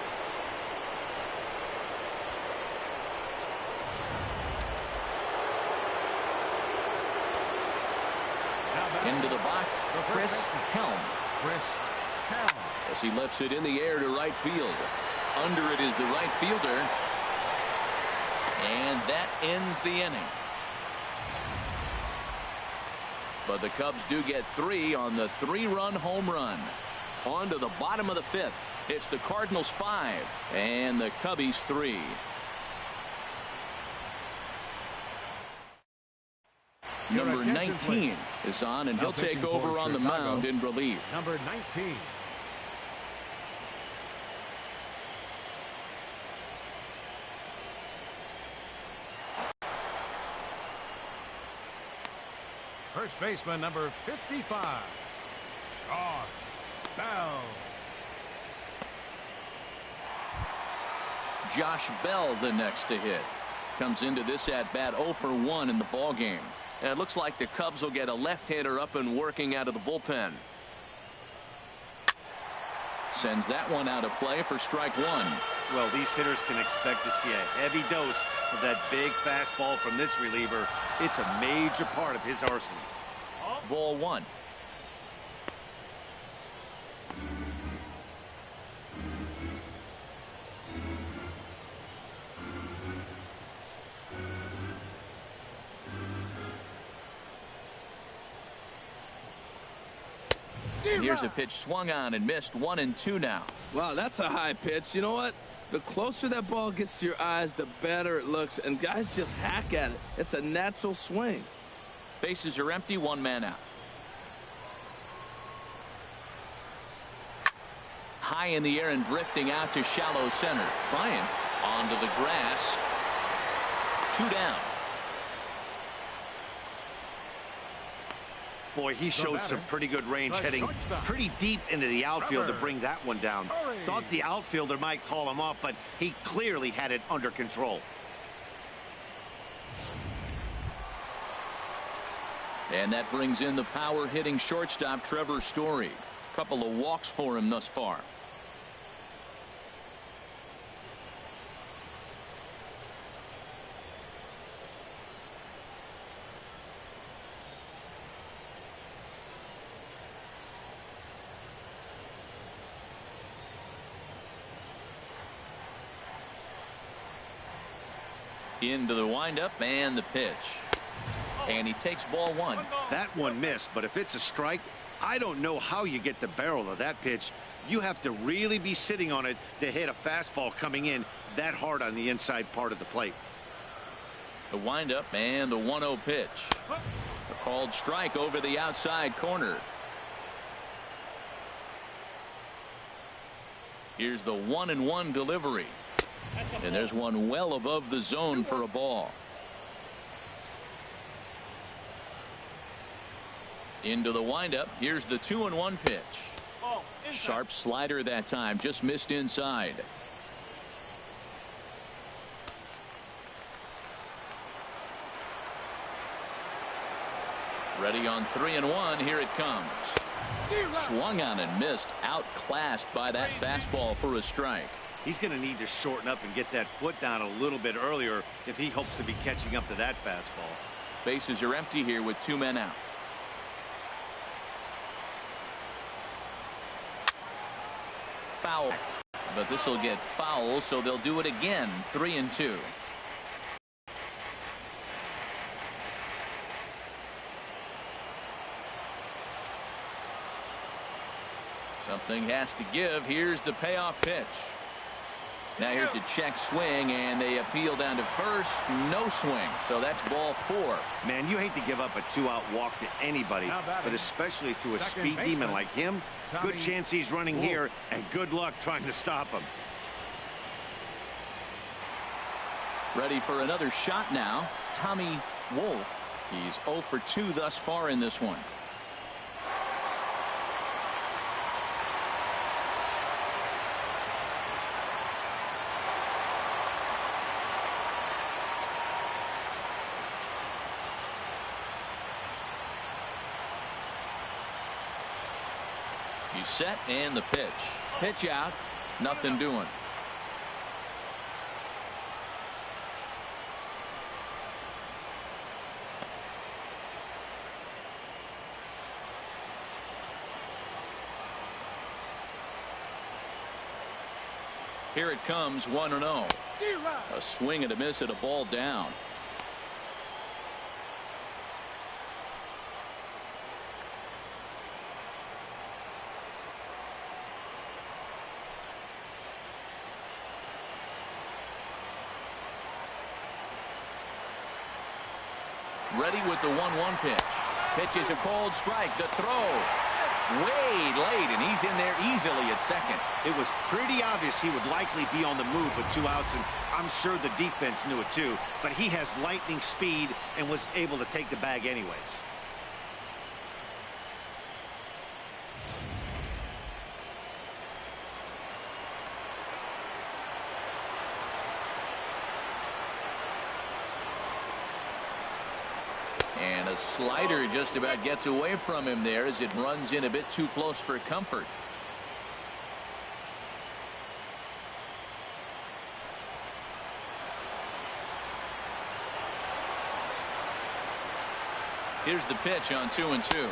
Into the box, Chris Helm. As he lifts it in the air to right field. Under it is the right fielder. And that ends the inning. But the Cubs do get 3 on the 3-run home run. On to the bottom of the 5th. It's the Cardinals 5 and the Cubbies 3. Number 19 is on, and he'll take over on the mound in relief. Number 19. First baseman, number 55. Josh Bell. Josh Bell, the next to hit. Comes into this at-bat 0 for 1 in the ballgame. And it looks like the Cubs will get a left-hander up and working out of the bullpen. Sends that one out of play for strike 1. Well, these hitters can expect to see a heavy dose of that big fastball from this reliever. It's a major part of his arsenal. Ball 1. Here's a pitch swung on and missed. 1-2 now. Wow, that's a high pitch. You know what? The closer that ball gets to your eyes, the better it looks. And guys just hack at it. It's a natural swing. Bases are empty. 1 man out. High in the air and drifting out to shallow center. Bryant onto the grass. 2 down. Boy, he showed some pretty good range, heading pretty deep into the outfield to bring that one down. Thought the outfielder might call him off, but he clearly had it under control. And that brings in the power hitting shortstop Trevor Story. Couple of walks for him thus far. Into the windup and the pitch. And he takes ball 1. That one missed, but if it's a strike, I don't know how you get the barrel of that pitch. You have to really be sitting on it to hit a fastball coming in that hard on the inside part of the plate. The windup and the 1-0 pitch. A called strike over the outside corner. Here's the 1-1 delivery. And there's one well above the zone for a ball. Into the windup. Here's the 2-1 pitch. Sharp slider that time, just missed inside. Ready on 3-1. Here it comes. Swung on and missed. Outclassed by that fastball for a strike. He's going to need to shorten up and get that foot down a little bit earlier if he hopes to be catching up to that fastball. Bases are empty here with 2 men out. Foul, but this will get foul, so they'll do it again. 3-2. Something has to give. Here's the payoff pitch. Now here's a check swing, and they appeal down to first. No swing, so that's ball 4. Man, you hate to give up a 2-out walk to anybody, but especially to a speed demon like him. Good chance he's running here, and good luck trying to stop him. Ready for another shot now. Tommy Wolf. He's 0 for 2 thus far in this one. He's set, and the pitch. Pitch out. Nothing doing. Here it comes, 1-0. A swing and a miss at a ball down. Ready with the 1-1 pitch. Pitch is a called strike. The throw. Way late, and he's in there easily at second. It was pretty obvious he would likely be on the move with 2 outs, and I'm sure the defense knew it too. But he has lightning speed and was able to take the bag anyways. And a slider just about gets away from him there as it runs in a bit too close for comfort. Here's the pitch on 2-2.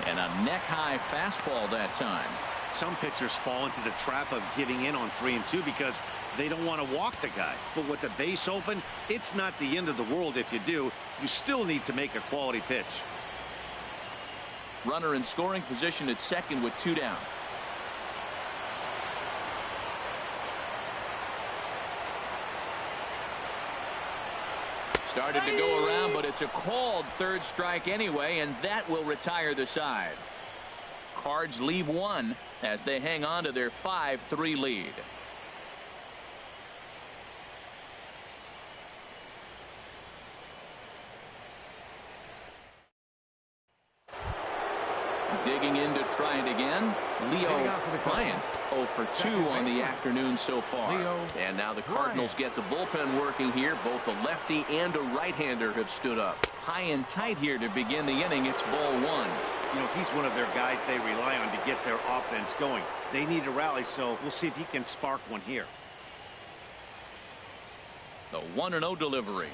And a neck-high fastball that time. Some pitchers fall into the trap of giving in on 3-2 because they don't want to walk the guy. But with the base open, it's not the end of the world if you do. You still need to make a quality pitch. Runner in scoring position at second with 2 down. Started to go around, but it's a called third strike anyway, and that will retire the side. Cards leave 1 as they hang on to their 5-3 lead. Digging in to try it again. Leo Bryant 0 for 2 on the afternoon so far. And now the Cardinals get the bullpen working here. Both a lefty and a right-hander have stood up. High and tight here to begin the inning. It's ball 1. You know, he's one of their guys they rely on to get their offense going. They need a rally, so we'll see if he can spark one here. The 1-0 delivery.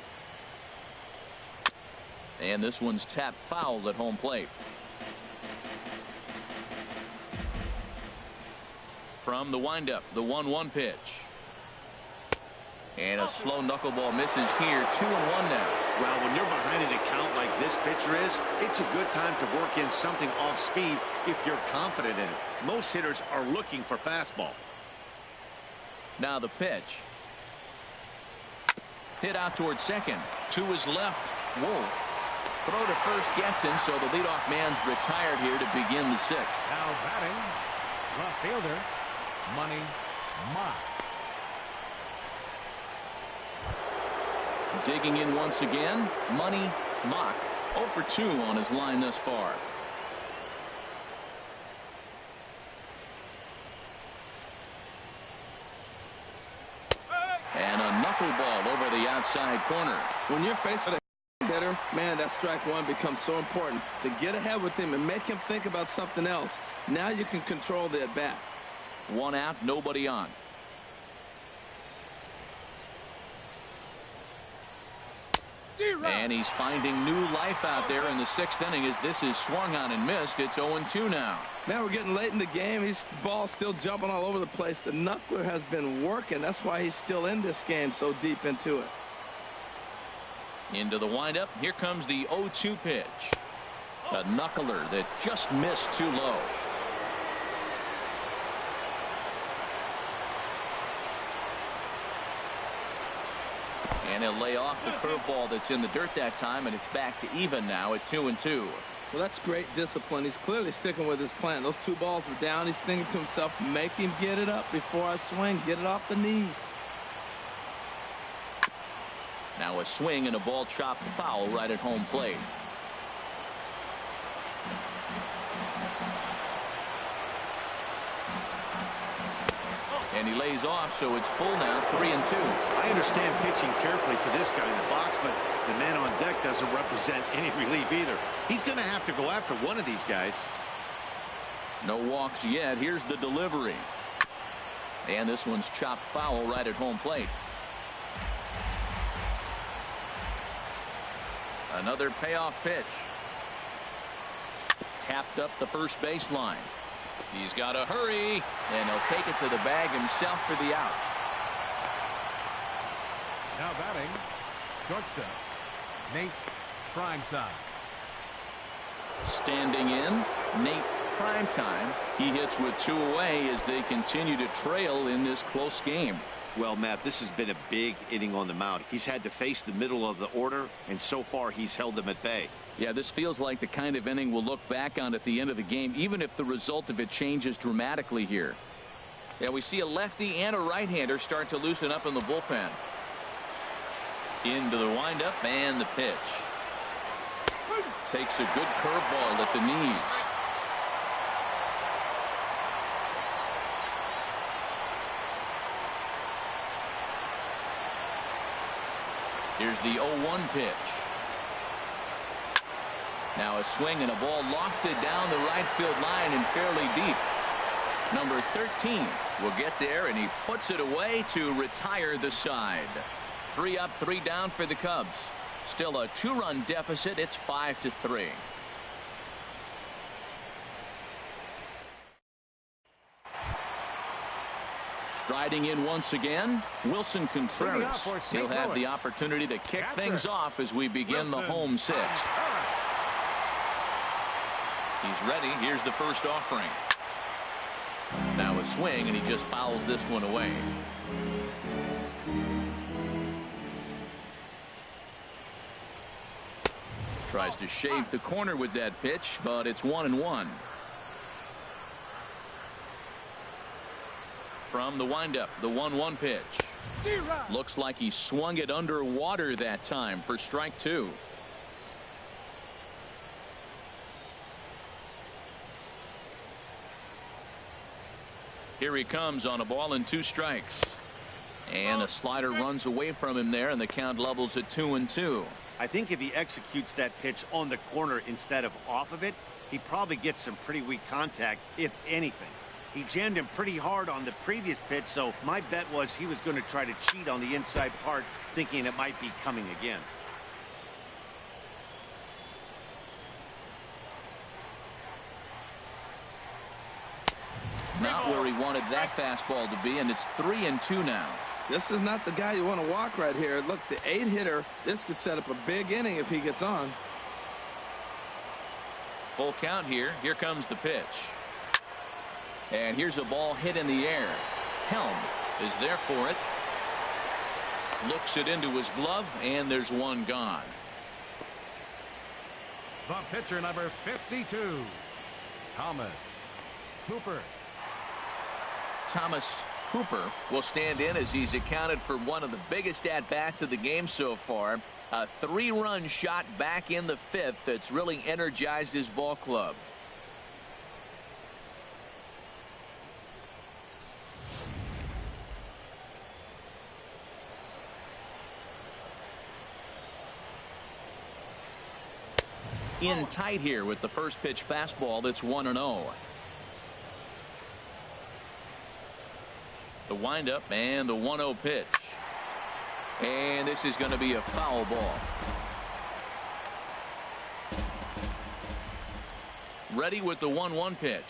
And this one's tapped foul at home plate. From the windup, the 1-1 pitch. And a slow knuckleball misses here. 2-1 now. Well, when you're behind an account like this pitcher is, it's a good time to work in something off speed if you're confident in it. Most hitters are looking for fastball. Now the pitch. Hit out towards second. To his left, Wolf. Throw to first gets him, so the leadoff man's retired here to begin the sixth. Now batting, left fielder, Money Mock. Digging in once again, Money Mock. 0 for 2 on his line thus far. And a knuckleball over the outside corner. When you're facing a hitter, man, that strike one becomes so important to get ahead with him and make him think about something else. Now you can control the at-bat. 1 out, nobody on. And he's finding new life out there in the 6th inning as this is swung on and missed. It's 0-2 now. Now we're getting late in the game. His ball's still jumping all over the place. The knuckler has been working. That's why he's still in this game so deep into it. Into the windup. Here comes the 0-2 pitch. A knuckler that just missed too low. And he'll lay off the curveball that's in the dirt that time, and it's back to even now at 2-2. Well, that's great discipline. He's clearly sticking with his plan. Those 2 balls were down. He's thinking to himself, make him get it up before I swing. Get it off the knees. Now a swing and a ball chopped foul right at home plate. And he lays off, so it's full now, 3-2. I understand pitching carefully to this guy in the box, but the man on deck doesn't represent any relief either. He's going to have to go after one of these guys. No walks yet. Here's the delivery. And this one's chopped foul right at home plate. Another payoff pitch. Tapped up the first baseline. He's got to hurry, and he'll take it to the bag himself for the out. Now batting, shortstop, Nate Primetime. Standing in, Nate Primetime. He hits with 2 away as they continue to trail in this close game. Well, Matt, this has been a big inning on the mound. He's had to face the middle of the order, and so far he's held them at bay. Yeah, this feels like the kind of inning we'll look back on at the end of the game, even if the result of it changes dramatically here. Yeah, we see a lefty and a right-hander start to loosen up in the bullpen. Into the windup and the pitch. Takes a good curveball at the knees. Here's the 0-1 pitch. Now a swing and a ball lofted down the right field line and fairly deep. Number 13 will get there, and he puts it away to retire the side. 3 up, 3 down for the Cubs. Still a 2-run deficit. It's 5-3. Striding in once again, Wilson Contreras. He'll have the opportunity to kick things off as we begin the home 6th. He's ready. Here's the first offering. Now a swing, and he just fouls this one away. Tries to shave the corner with that pitch, but it's 1-1. From the windup, the 1-1 pitch. Looks like he swung it underwater that time for strike 2. Here he comes on a ball and 2 strikes. And a slider runs away from him there, and the count levels at 2-2. I think if he executes that pitch on the corner instead of off of it, he probably gets some pretty weak contact, if anything. He jammed him pretty hard on the previous pitch, so my bet was he was going to try to cheat on the inside part, thinking it might be coming again. Not where he wanted that fastball to be, and it's 3-2 now. This is not the guy you want to walk right here. Look, the 8-hitter, this could set up a big inning if he gets on. Full count here. Here comes the pitch. And here's a ball hit in the air. Helm is there for it. Looks it into his glove, and there's one gone. The pitcher, number 52, Thomas Cooper. Thomas Cooper will stand in as he's accounted for one of the biggest at-bats of the game so far. A 3-run shot back in the 5th that's really energized his ball club. In tight here with the first pitch fastball that's 1-0. The windup and the 1-0 pitch. And this is going to be a foul ball. Ready with the 1-1 pitch.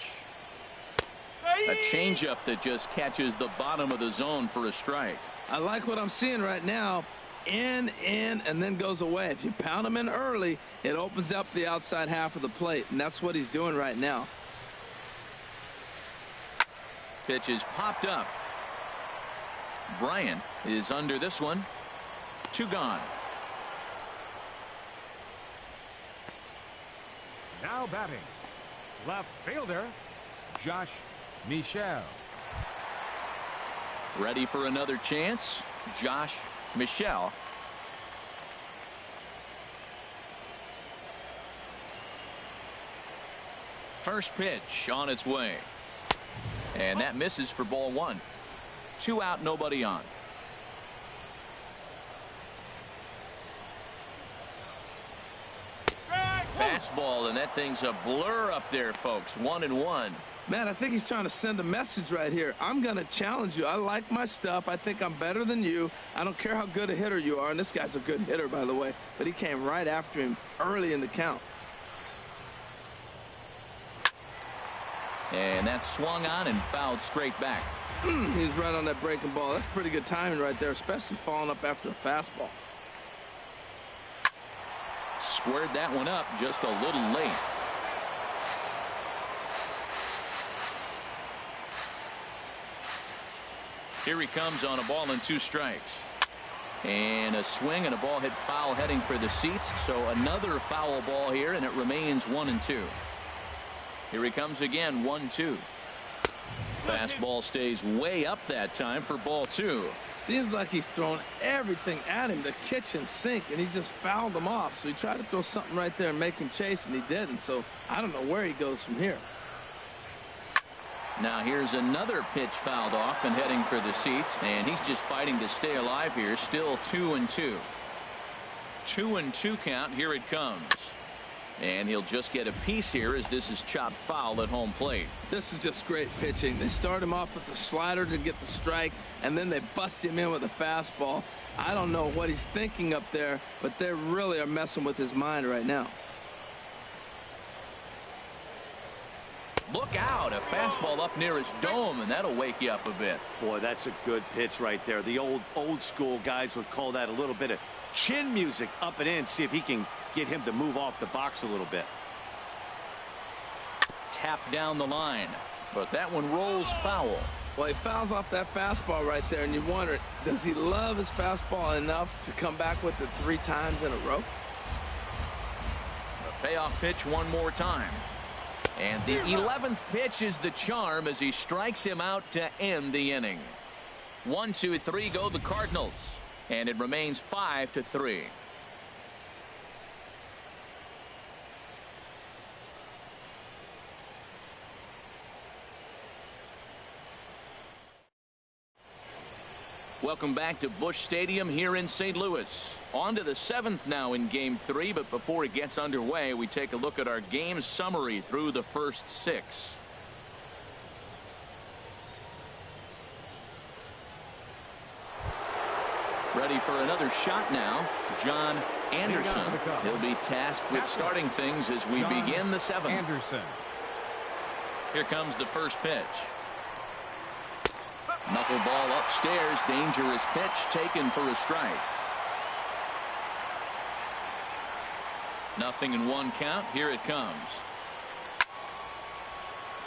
A changeup that just catches the bottom of the zone for a strike. I like what I'm seeing right now. In, and then goes away. If you pound him in early, it opens up the outside half of the plate, and that's what he's doing right now. Pitch is popped up. Bryant is under this one. 2 gone. Now batting, left fielder, Josh Michel. Ready for another chance. Josh Michel. First pitch on its way. And that misses for ball 1. 2 out, nobody on. Fastball, and that thing's a blur up there, folks. 1-1. Man, I think he's trying to send a message right here. I'm going to challenge you. I like my stuff. I think I'm better than you. I don't care how good a hitter you are. And this guy's a good hitter, by the way. But he came right after him early in the count. And that's swung on and fouled straight back. He's right on that breaking ball. That's pretty good timing right there, especially falling up after a fastball. Squared that one up just a little late. Here he comes on a ball and 2 strikes. And a swing and a ball hit foul heading for the seats. So another foul ball here, and it remains 1-2. Here he comes again, 1-2. Fastball stays way up that time for ball 2. Seems like he's throwing everything at him, the kitchen sink, and he just fouled him off. So he tried to throw something right there and make him chase, and he didn't. So I don't know where he goes from here. Now here's another pitch fouled off and heading for the seats, and he's just fighting to stay alive here. Still 2-2. 2-2 count. Here it comes. And he'll just get a piece here as this is chopped foul at home plate. This is just great pitching. They start him off with the slider to get the strike, and then they bust him in with a fastball. I don't know what he's thinking up there, but they really are messing with his mind right now. Look out, a fastball up near his dome, and that'll wake you up a bit. Boy, that's a good pitch right there. The old school guys would call that a little bit of chin music up and in. See if he can get him to move off the box a little bit. Tap down the line, but that one rolls foul. Well, he fouls off that fastball right there, and you wonder, does he love his fastball enough to come back with it 3 times in a row? A payoff pitch one more time. And the 11th pitch is the charm as he strikes him out to end the inning. 1, 2, 3 go the Cardinals, and it remains 5-3. Welcome back to Busch Stadium here in St. Louis. On to the 7th now in Game 3, but before it gets underway, we take a look at our game summary through the first 6. Ready for another shot now, John Anderson. He'll be tasked with starting things as we begin the 7th. Anderson. Here comes the first pitch. Knuckleball upstairs. Dangerous pitch taken for a strike. 0-1 count. Here it comes.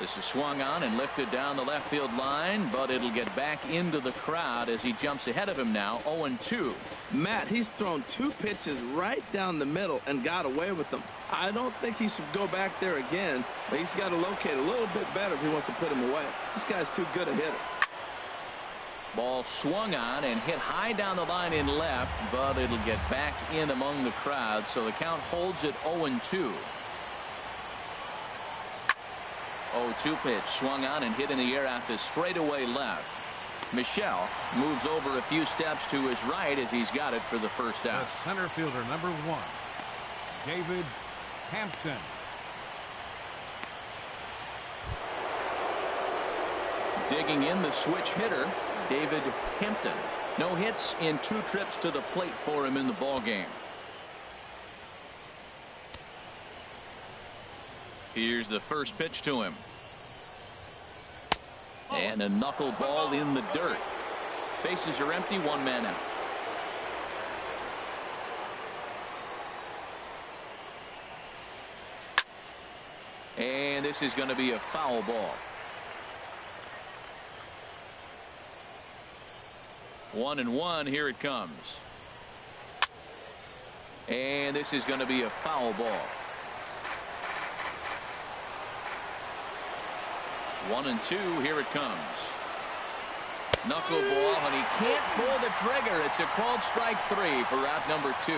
This is swung on and lifted down the left field line, but it'll get back into the crowd as he jumps ahead of him now. 0-2. Matt, he's thrown 2 pitches right down the middle and got away with them. I don't think he should go back there again, but he's got to locate a little bit better if he wants to put him away. This guy's too good a hitter. Ball swung on and hit high down the line in left, but it'll get back in among the crowd, so the count holds at 0-2. 0-2 pitch swung on and hit in the air out to straightaway left. Michelle moves over a few steps to his right as he's got it for the first out. The center fielder, number 1, David Hampton. Digging in the switch hitter, David Hampton. No hits in 2 trips to the plate for him in the ball game. Here's the first pitch to him. And a knuckleball in the dirt. Bases are empty, 1 man out. And this is going to be a foul ball. 1-1. Here it comes. And this is going to be a foul ball. 1-2. Here it comes. Knuckleball, and he can't pull the trigger. It's a called strike 3 for out number 2.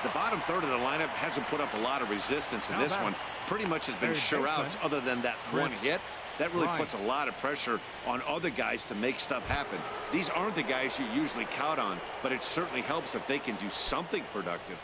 The bottom third of the lineup hasn't put up a lot of resistance in this one. Pretty much has been sure outs other than that one hit. That really puts a lot of pressure on other guys to make stuff happen. These aren't the guys you usually count on, but it certainly helps if they can do something productive.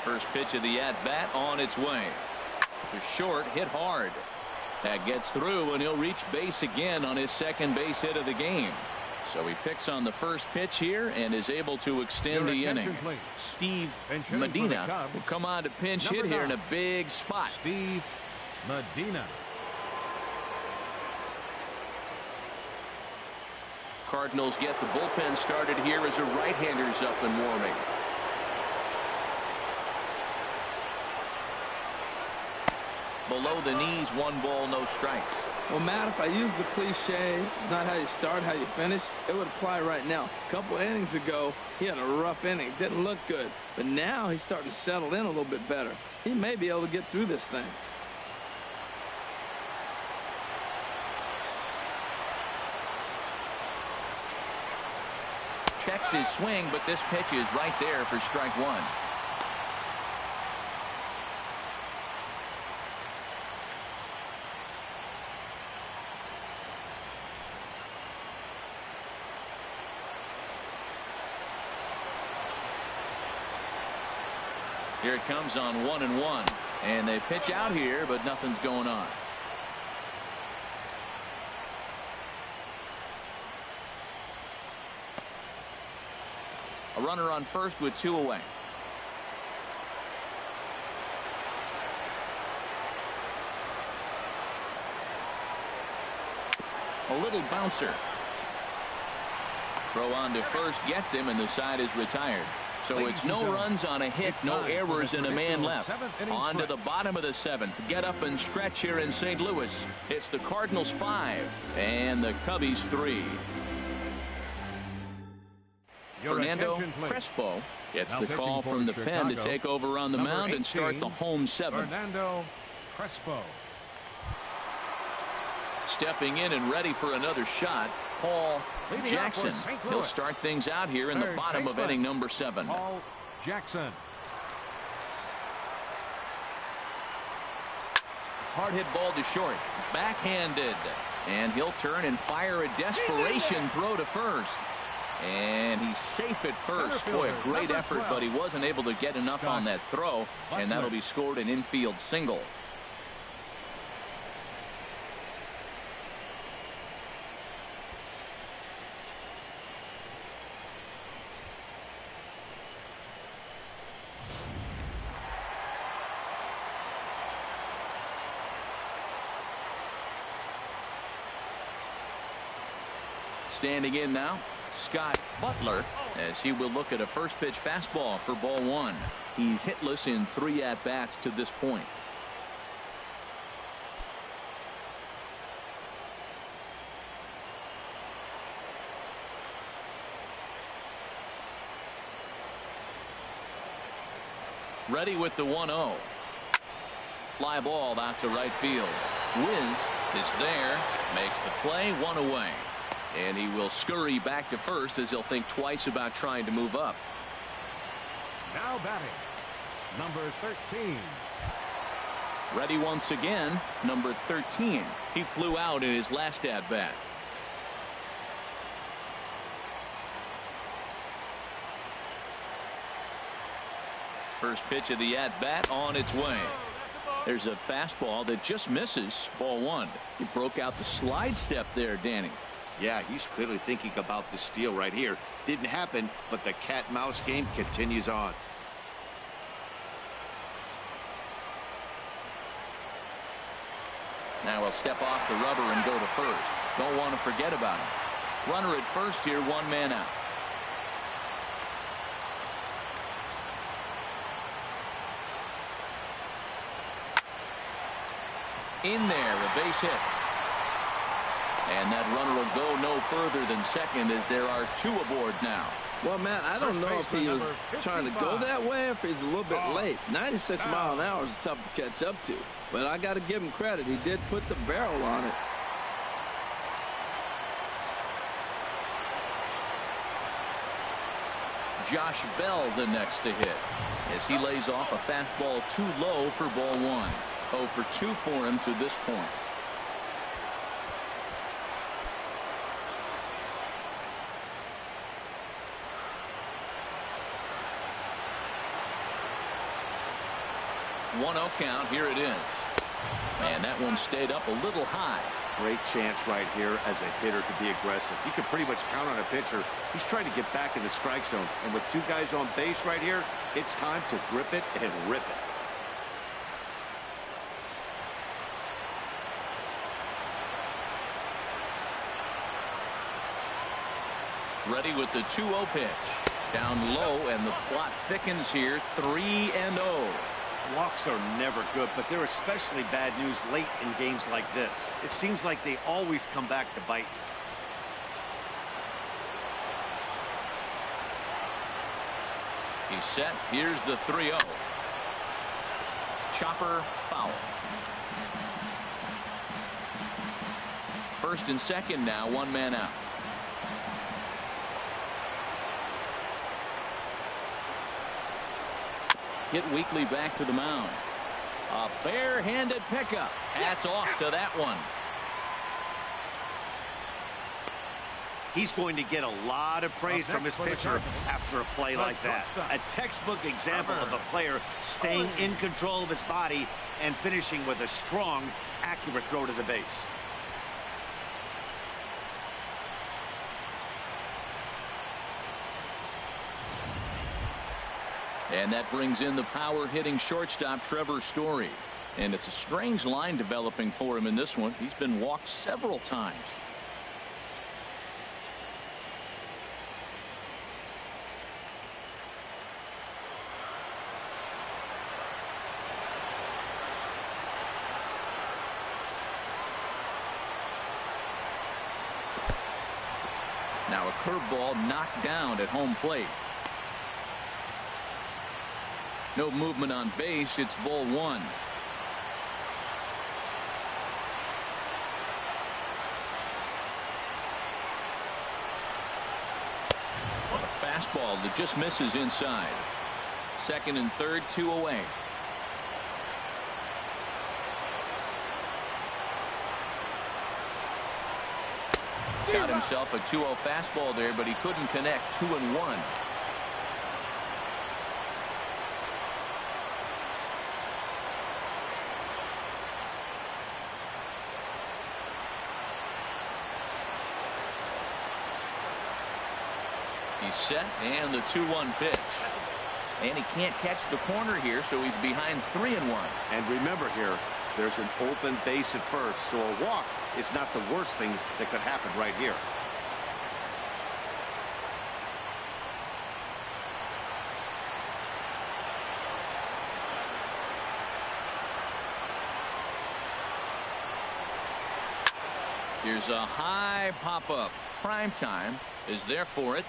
First pitch of the at-bat on its way. The short hit hard. That gets through, and he'll reach base again on his second base hit of the game. So he picks on the first pitch here and is able to extend the inning. Please. Steve Medina will come on to pinch hit here in a big spot. Steve Medina. Cardinals get the bullpen started here as a right-hander's up and warming. Below the knees, 1 ball, no strikes. Well, Matt, if I use the cliche, it's not how you start, how you finish, it would apply right now. A couple innings ago, he had a rough inning. Didn't look good. But now he's starting to settle in a little bit better. He may be able to get through this thing. Checks his swing, but this pitch is right there for strike 1. Here it comes on 1-1, and they pitch out here, but nothing's going on. A runner on first with 2 away. A little bouncer. Throw on to first gets him, and the side is retired. So it's no runs on a hit, no errors, and a man left. On to the bottom of the 7th. Get up and stretch here in St. Louis. It's the Cardinals 5 and the Cubbies 3. Fernando Crespo gets the call from the pen to take over on the mound and start the home 7th. Fernando Crespo. Stepping in and ready for another shot, Paul Jackson. He'll start things out here in the bottom of inning number 7. Paul Jackson. Hard hit ball to short. Backhanded. And he'll turn and fire a desperation throw to first. And he's safe at first. Boy, a great effort, but he wasn't able to get enough on that throw. And that'll be scored an infield single. Standing in now, Scott Butler, as he will look at a first pitch fastball for ball one. He's hitless in 3 at-bats to this point. Ready with the 1-0. Fly ball out to right field. Wiz is there, makes the play, 1 away. And he will scurry back to first as he'll think twice about trying to move up. Now batting, number 13. Ready once again, number 13. He flew out in his last at-bat. First pitch of the at-bat on its way. There's a fastball that just misses, ball one. He broke out the slide step there, Danny. Yeah, he's clearly thinking about the steal right here. Didn't happen, but the cat-mouse game continues on. Now he'll step off the rubber and go to first. Don't want to forget about him. Runner at first here, 1 man out. In there, a base hit. And that runner will go no further than second as there are 2 aboard now. Well, man, I don't know if he was trying to go that way or if he's a little bit late. 96 miles an hour is tough to catch up to. But I got to give him credit. He did put the barrel on it. Josh Bell the next to hit as he lays off a fastball too low for ball one. 0 for 2 for him to this point. One 0 count. Here it is. And that one stayed up a little high. Great chance right here as a hitter to be aggressive. You can pretty much count on a pitcher. He's trying to get back in the strike zone. And with 2 guys on base right here, it's time to grip it and rip it. Ready with the 2-0 pitch. Down low, and the plot thickens here. 3-0. Walks are never good, but they're especially bad news late in games like this. It seems like they always come back to bite. He's set. Here's the 3-0. Chopper foul. First and second now, 1 man out. Hit weakly back to the mound. A barehanded pickup. Hats off to that one. He's going to get a lot of praise from his pitcher after a play like that. A textbook example of a player staying in control of his body and finishing with a strong, accurate throw to the base. And that brings in the power-hitting shortstop Trevor Story. And it's a strange line developing for him in this one. He's been walked several times. Now a curveball knocked down at home plate. No movement on base. It's ball one. A fastball that just misses inside. Second and third, 2 away. Got himself a 2-0 fastball there, but he couldn't connect. 2-1. He's set, and the 2-1 pitch. And he can't catch the corner here, so he's behind 3-1. And remember here, there's an open base at first, so a walk is not the worst thing that could happen right here. Here's a high pop-up. Prime time is there for it.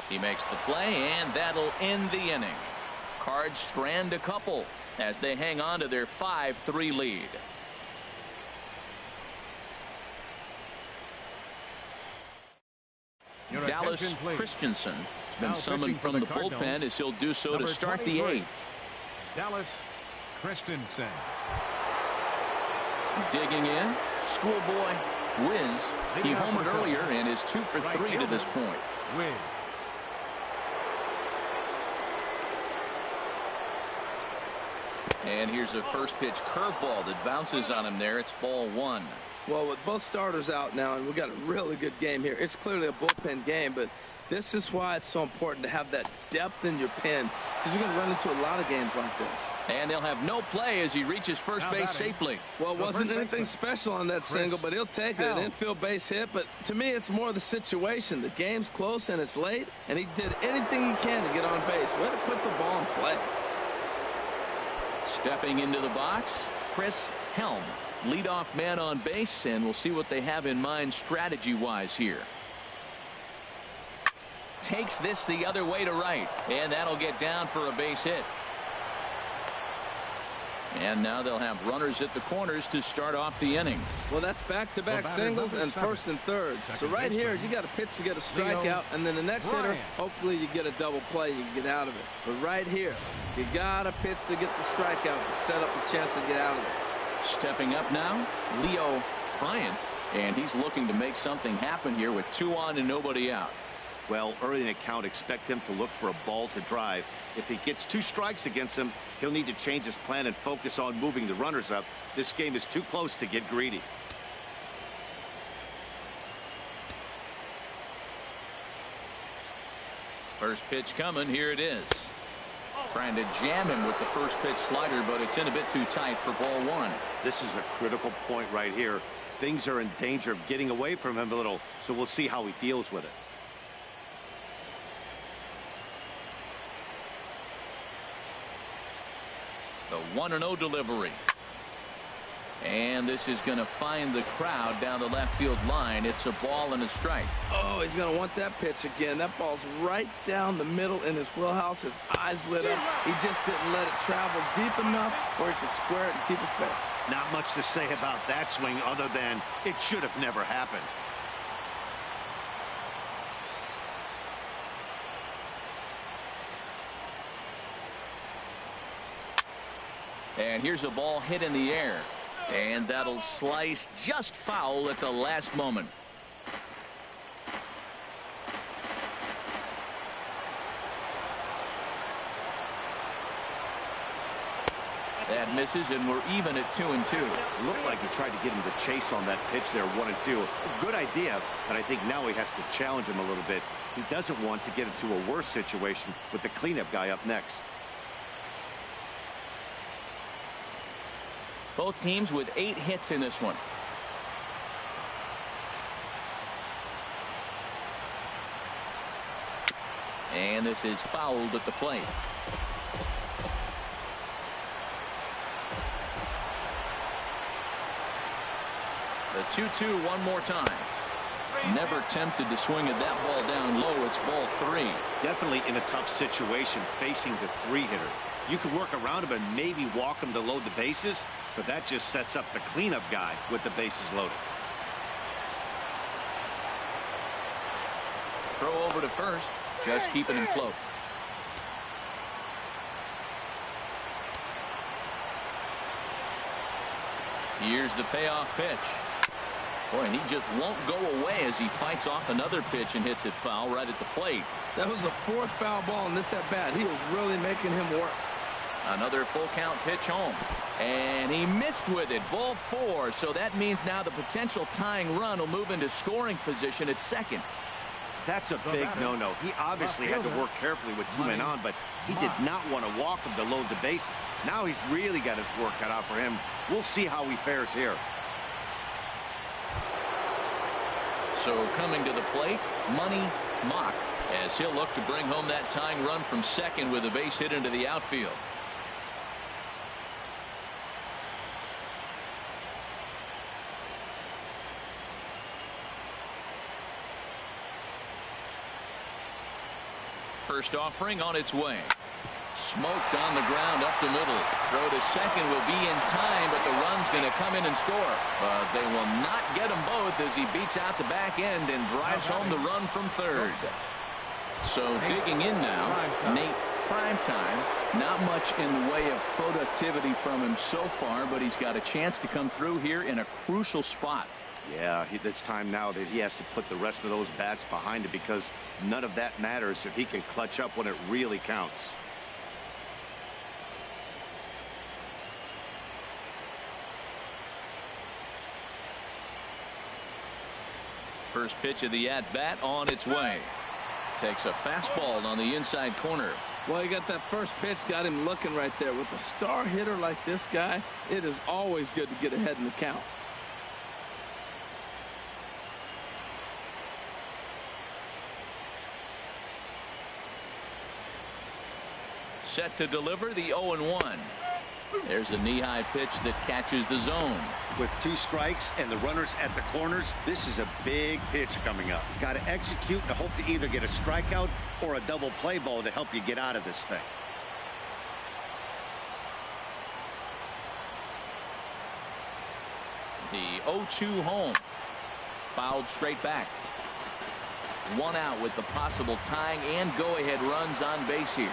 He makes the play, and that'll end the inning. Cards strand a couple as they hang on to their 5-3 lead. Your Dallas attention, please. Christensen has been Now summoned pitching for from the Cardinals, bullpen as he'll do so to number start the 23, 8th. Dallas Christensen. Digging in, schoolboy Wiz. He Leading off homered for the earlier Cubs, and is 2 for right 3 to fielder, this point. Wiz. And here's a first pitch curveball that bounces on him there. It's ball 1. Well, with both starters out now, and we got a really good game here. It's clearly a bullpen game, but this is why it's so important to have that depth in your pen, because you're going to run into a lot of games like this. And they'll have no play as he reaches first base safely. Well, it wasn't anything special on that single, but he'll take it. An infield base hit, but to me, it's more the situation. The game's close and it's late, and he did anything he can to get on base. Way to put the ball in play. Stepping into the box, Chris Helm, leadoff man on base, and we'll see what they have in mind strategy-wise here. Takes this the other way to right, and that'll get down for a base hit. And now they'll have runners at the corners to start off the inning. Well, that's back-to-back singles and first and third. So right here, you got a pitch to get a strikeout, and then the next hitter, hopefully you get a double play, you can get out of it. But right here, you got a pitch to get the strikeout to set up a chance to get out of this. Stepping up now, Leo Bryant, and he's looking to make something happen here with 2 on and nobody out. Well, early in the count, expect him to look for a ball to drive. If he gets 2 strikes against him, he'll need to change his plan and focus on moving the runners up. This game is too close to get greedy. First pitch coming. Here it is. Trying to jam him with the first pitch slider, but it's in a bit too tight for ball 1. This is a critical point right here. Things are in danger of getting away from him a little, so we'll see how he deals with it. The 1-0 delivery. And this is going to find the crowd down the left field line. It's a ball and a strike. Oh, he's going to want that pitch again. That ball's right down the middle in his wheelhouse. His eyes lit up. He just didn't let it travel deep enough where he could square it and keep it fair. Not much to say about that swing other than it should have never happened. And here's a ball hit in the air. And that'll slice just foul at the last moment. That misses, and we're even at 2-2. It looked like he tried to get him to chase on that pitch there, 1-2. Good idea, but I think now he has to challenge him a little bit. He doesn't want to get into a worse situation with the cleanup guy up next. Both teams with 8 hits in this one. And this is fouled at the plate. The 2-2 one more time. Never tempted to swing at that ball down low. It's ball 3. Definitely in a tough situation facing the 3-hitter. You can work around him and maybe walk him to load the bases, but that just sets up the cleanup guy with the bases loaded. Throw over to first, just keeping him float. Here's the payoff pitch. Boy, and he just won't go away as he fights off another pitch and hits it foul right at the plate. That was the 4th foul ball in this at bat. He was really making him work. Another full count pitch home. And he missed with it. Ball 4. So that means now the potential tying run will move into scoring position at second. That's a big no-no. He obviously had to work carefully with 2 men on, but he did not want to walk him to load the bases. Now he's really got his work cut out for him. We'll see how he fares here. So coming to the plate, Money Mock, as he'll look to bring home that tying run from second with a base hit into the outfield. First offering on its way. Smoked on the ground up the middle. Throw to second will be in time, but the run's going to come in and score. But they will not get them both as he beats out the back end and drives home the run from third. So digging in now, Nate, prime time. Not much in the way of productivity from him so far, but he's got a chance to come through here in a crucial spot. Yeah, it's time now that he has to put the rest of those bats behind it, because none of that matters if he can clutch up when it really counts. First pitch of the at-bat on its way. Takes a fastball on the inside corner. Well, he got that first pitch, got him looking right there. With a star hitter like this guy, it is always good to get ahead in the count. Set to deliver the 0-1. There's a knee-high pitch that catches the zone. With 2 strikes and the runners at the corners, this is a big pitch coming up. Got to execute and hope to either get a strikeout or a double play ball to help you get out of this thing. The 0-2 home. Fouled straight back. 1 out with the possible tying and go-ahead runs on base here.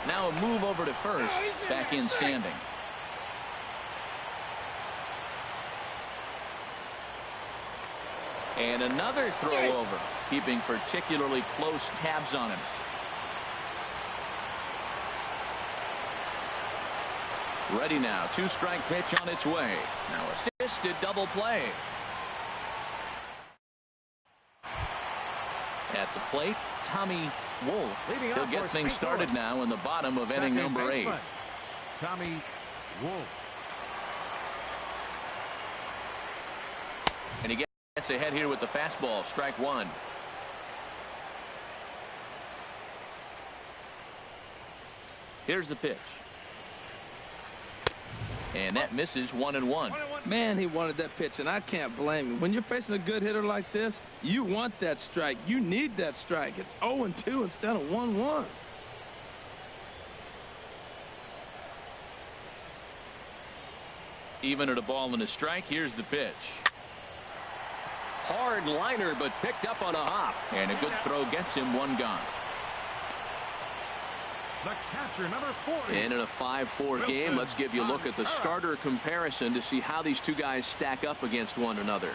Now a move over to first, back in standing. And another throw over, keeping particularly close tabs on him. Ready now, 2-strike pitch on its way. Now assisted double play. At the plate, Tommy Wolf. He'll get things started now in the bottom of inning number 8. Tommy Wolf. And he gets ahead here with the fastball, strike 1. Here's the pitch. And that misses 1-1. Man, he wanted that pitch, and I can't blame him. When you're facing a good hitter like this, you want that strike. You need that strike. It's 0-2 instead of 1-1. Even at a ball and a strike, here's the pitch. Hard liner, but picked up on a hop. And a good throw gets him 1 gone. The catcher, number 40. And in a 5-4 game, let's give you a look at the starter comparison to see how these two guys stack up against one another.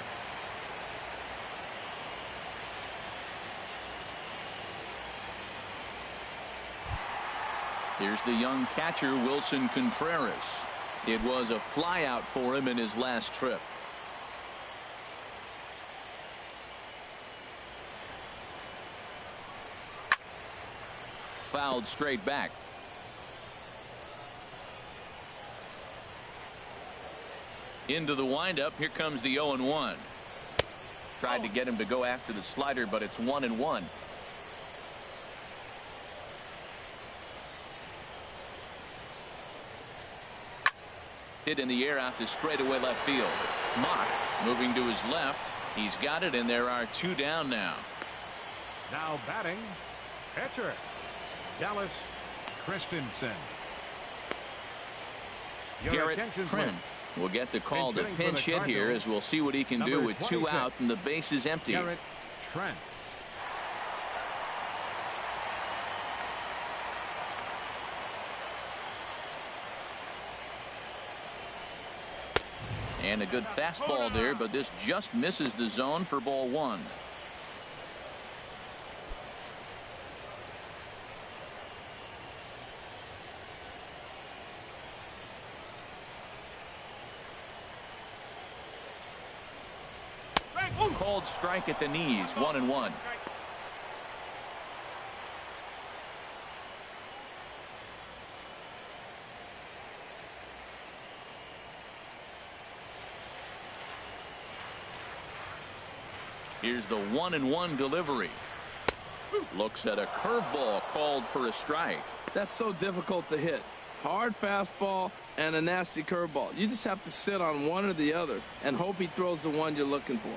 Here's the young catcher, Wilson Contreras. It was a flyout for him in his last trip. Fouled straight back. Into the windup. Here comes the 0-1. Tried to get him to go after the slider, but it's 1-1. Hit in the air out to straightaway left field. Mock moving to his left. He's got it, and there are 2 down now. Now batting, pitcher, Dallas Christensen. Garrett Trent will get the call to pinch hit here, as we'll see what he can do with 2 out and the base is empty. Garrett Trent. And a good fastball there, but this just misses the zone for ball 1. Called strike at the knees, 1-1. Here's the 1-1 delivery. Looks at a curveball called for a strike. That's so difficult to hit. Hard fastball and a nasty curveball. You just have to sit on one or the other and hope he throws the one you're looking for.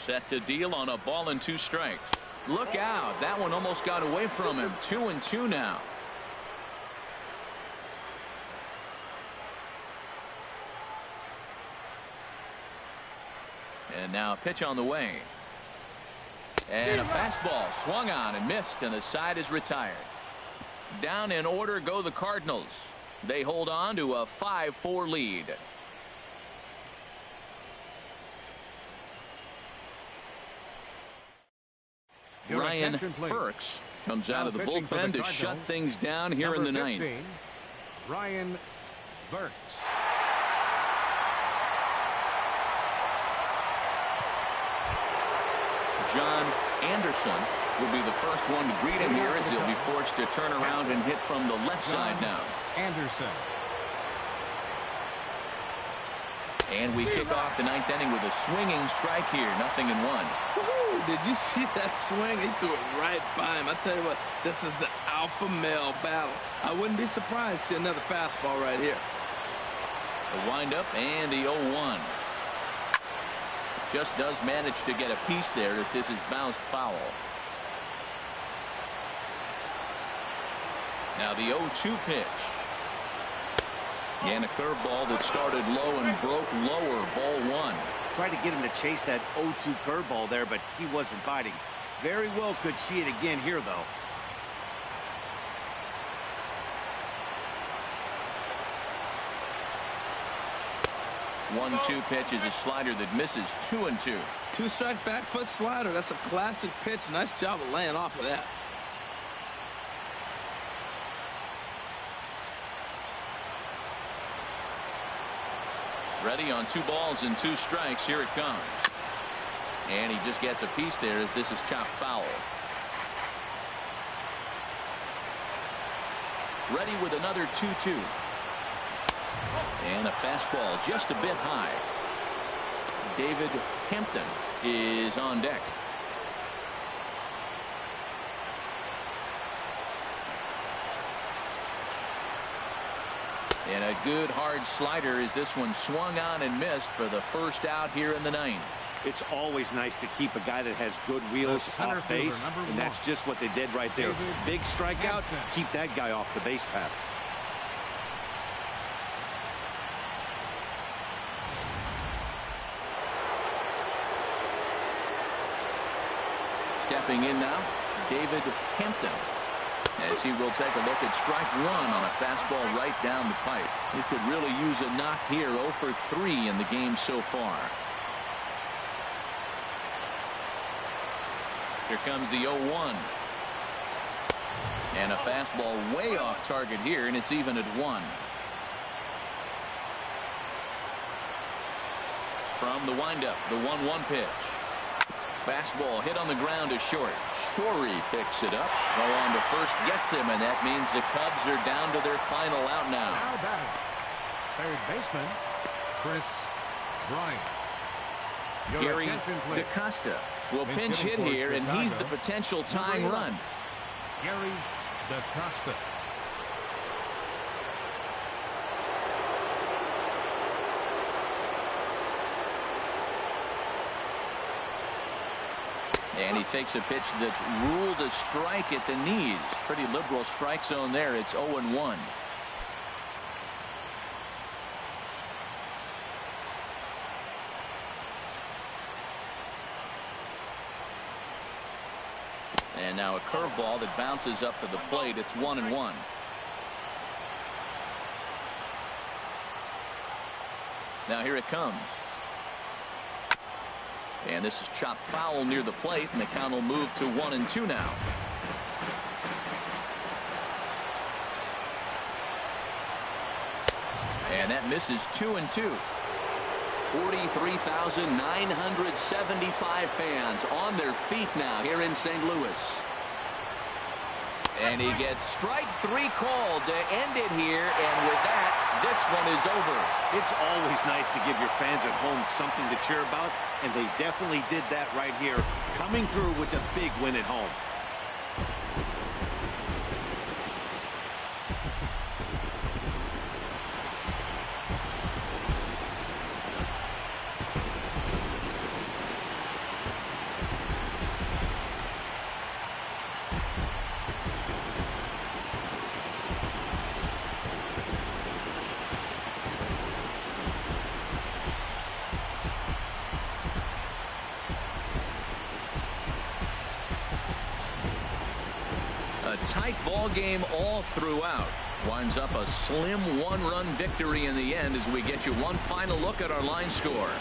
Set to deal on a ball and 2 strikes. Look out. That one almost got away from him. 2-2 now. And now a pitch on the way. And a fastball swung on and missed, and the side is retired. Down in order go the Cardinals. They hold on to a 5-4 lead. Ryan Burks comes out of the bullpen to shut things down here in the ninth. Ryan Burks. John Anderson will be the first one to greet him here as he'll be forced to turn around and hit from the left side now. Anderson. And we kick off the ninth inning with a swinging strike here. 0-1. Did you see that swing? He threw it right by him. I tell you what, this is the alpha male battle. I wouldn't be surprised to see another fastball right here. The windup and the 0-1. Just does manage to get a piece there as this is bounced foul. Now the 0-2 pitch. And a curveball that started low and broke lower. Ball 1. Tried to get him to chase that 0-2 curveball there, but he wasn't biting. Very well could see it again here, though. One-two pitch is a slider that misses. 2-2. 2-strike back foot slider. That's a classic pitch. Nice job of laying off of that. Ready on 2 balls and 2 strikes. Here it comes. And he just gets a piece there as this is chopped foul. Ready with another 2-2. And a fastball just a bit high. David Hampton is on deck. And a good hard slider as this one swung on and missed for the first out here in the ninth. It's always nice to keep a guy that has good wheels off base, and that's just what they did right there. Big strikeout, keep that guy off the base path. Stepping in now, David Hampton, as he will take a look at strike 1 on a fastball right down the pipe. He could really use a knock here. 0 for 3 in the game so far. Here comes the 0-1. And a fastball way off target here, and it's even at 1. From the windup, the 1-1 pitch. Fastball hit on the ground is short. Story picks it up. Go on to first, gets him, and that means the Cubs are down to their final out now. Now batting, third baseman, Chris Bryant. Gary DaCosta will pinch hit here, and he's the potential tying run. Gary DaCosta. And he takes a pitch that's ruled a strike at the knees. Pretty liberal strike zone there. It's 0-1. And now a curveball that bounces up to the plate. It's 1-1. Now here it comes. And this is chopped foul near the plate, and the count will move to 1-2 now. And that misses. 2-2. 43,975 fans on their feet now here in St. Louis. And he gets strike 3 called to end it here, and with that, this one is over. It's always nice to give your fans at home something to cheer about, and they definitely did that right here, coming through with a big win at home. A tight ball game all throughout. Winds up a slim one-run victory in the end as we get you one final look at our line score.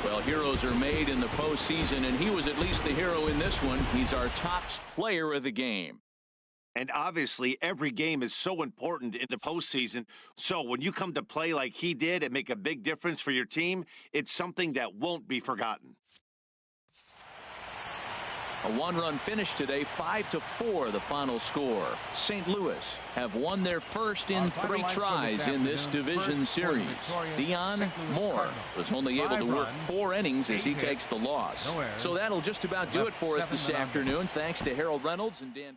Well, heroes are made in the postseason, and he was at least the hero in this one. He's our top player of the game. And obviously, every game is so important in the postseason. So when you come to play like he did and make a big difference for your team, it's something that won't be forgotten. A one-run finish today, 5-4 the final score. St. Louis have won their first in 3 tries in this division series. Dion Moore was only able to work 4 innings as he takes the loss. So that'll just about do it for us this afternoon. Thanks to Harold Reynolds and Dan.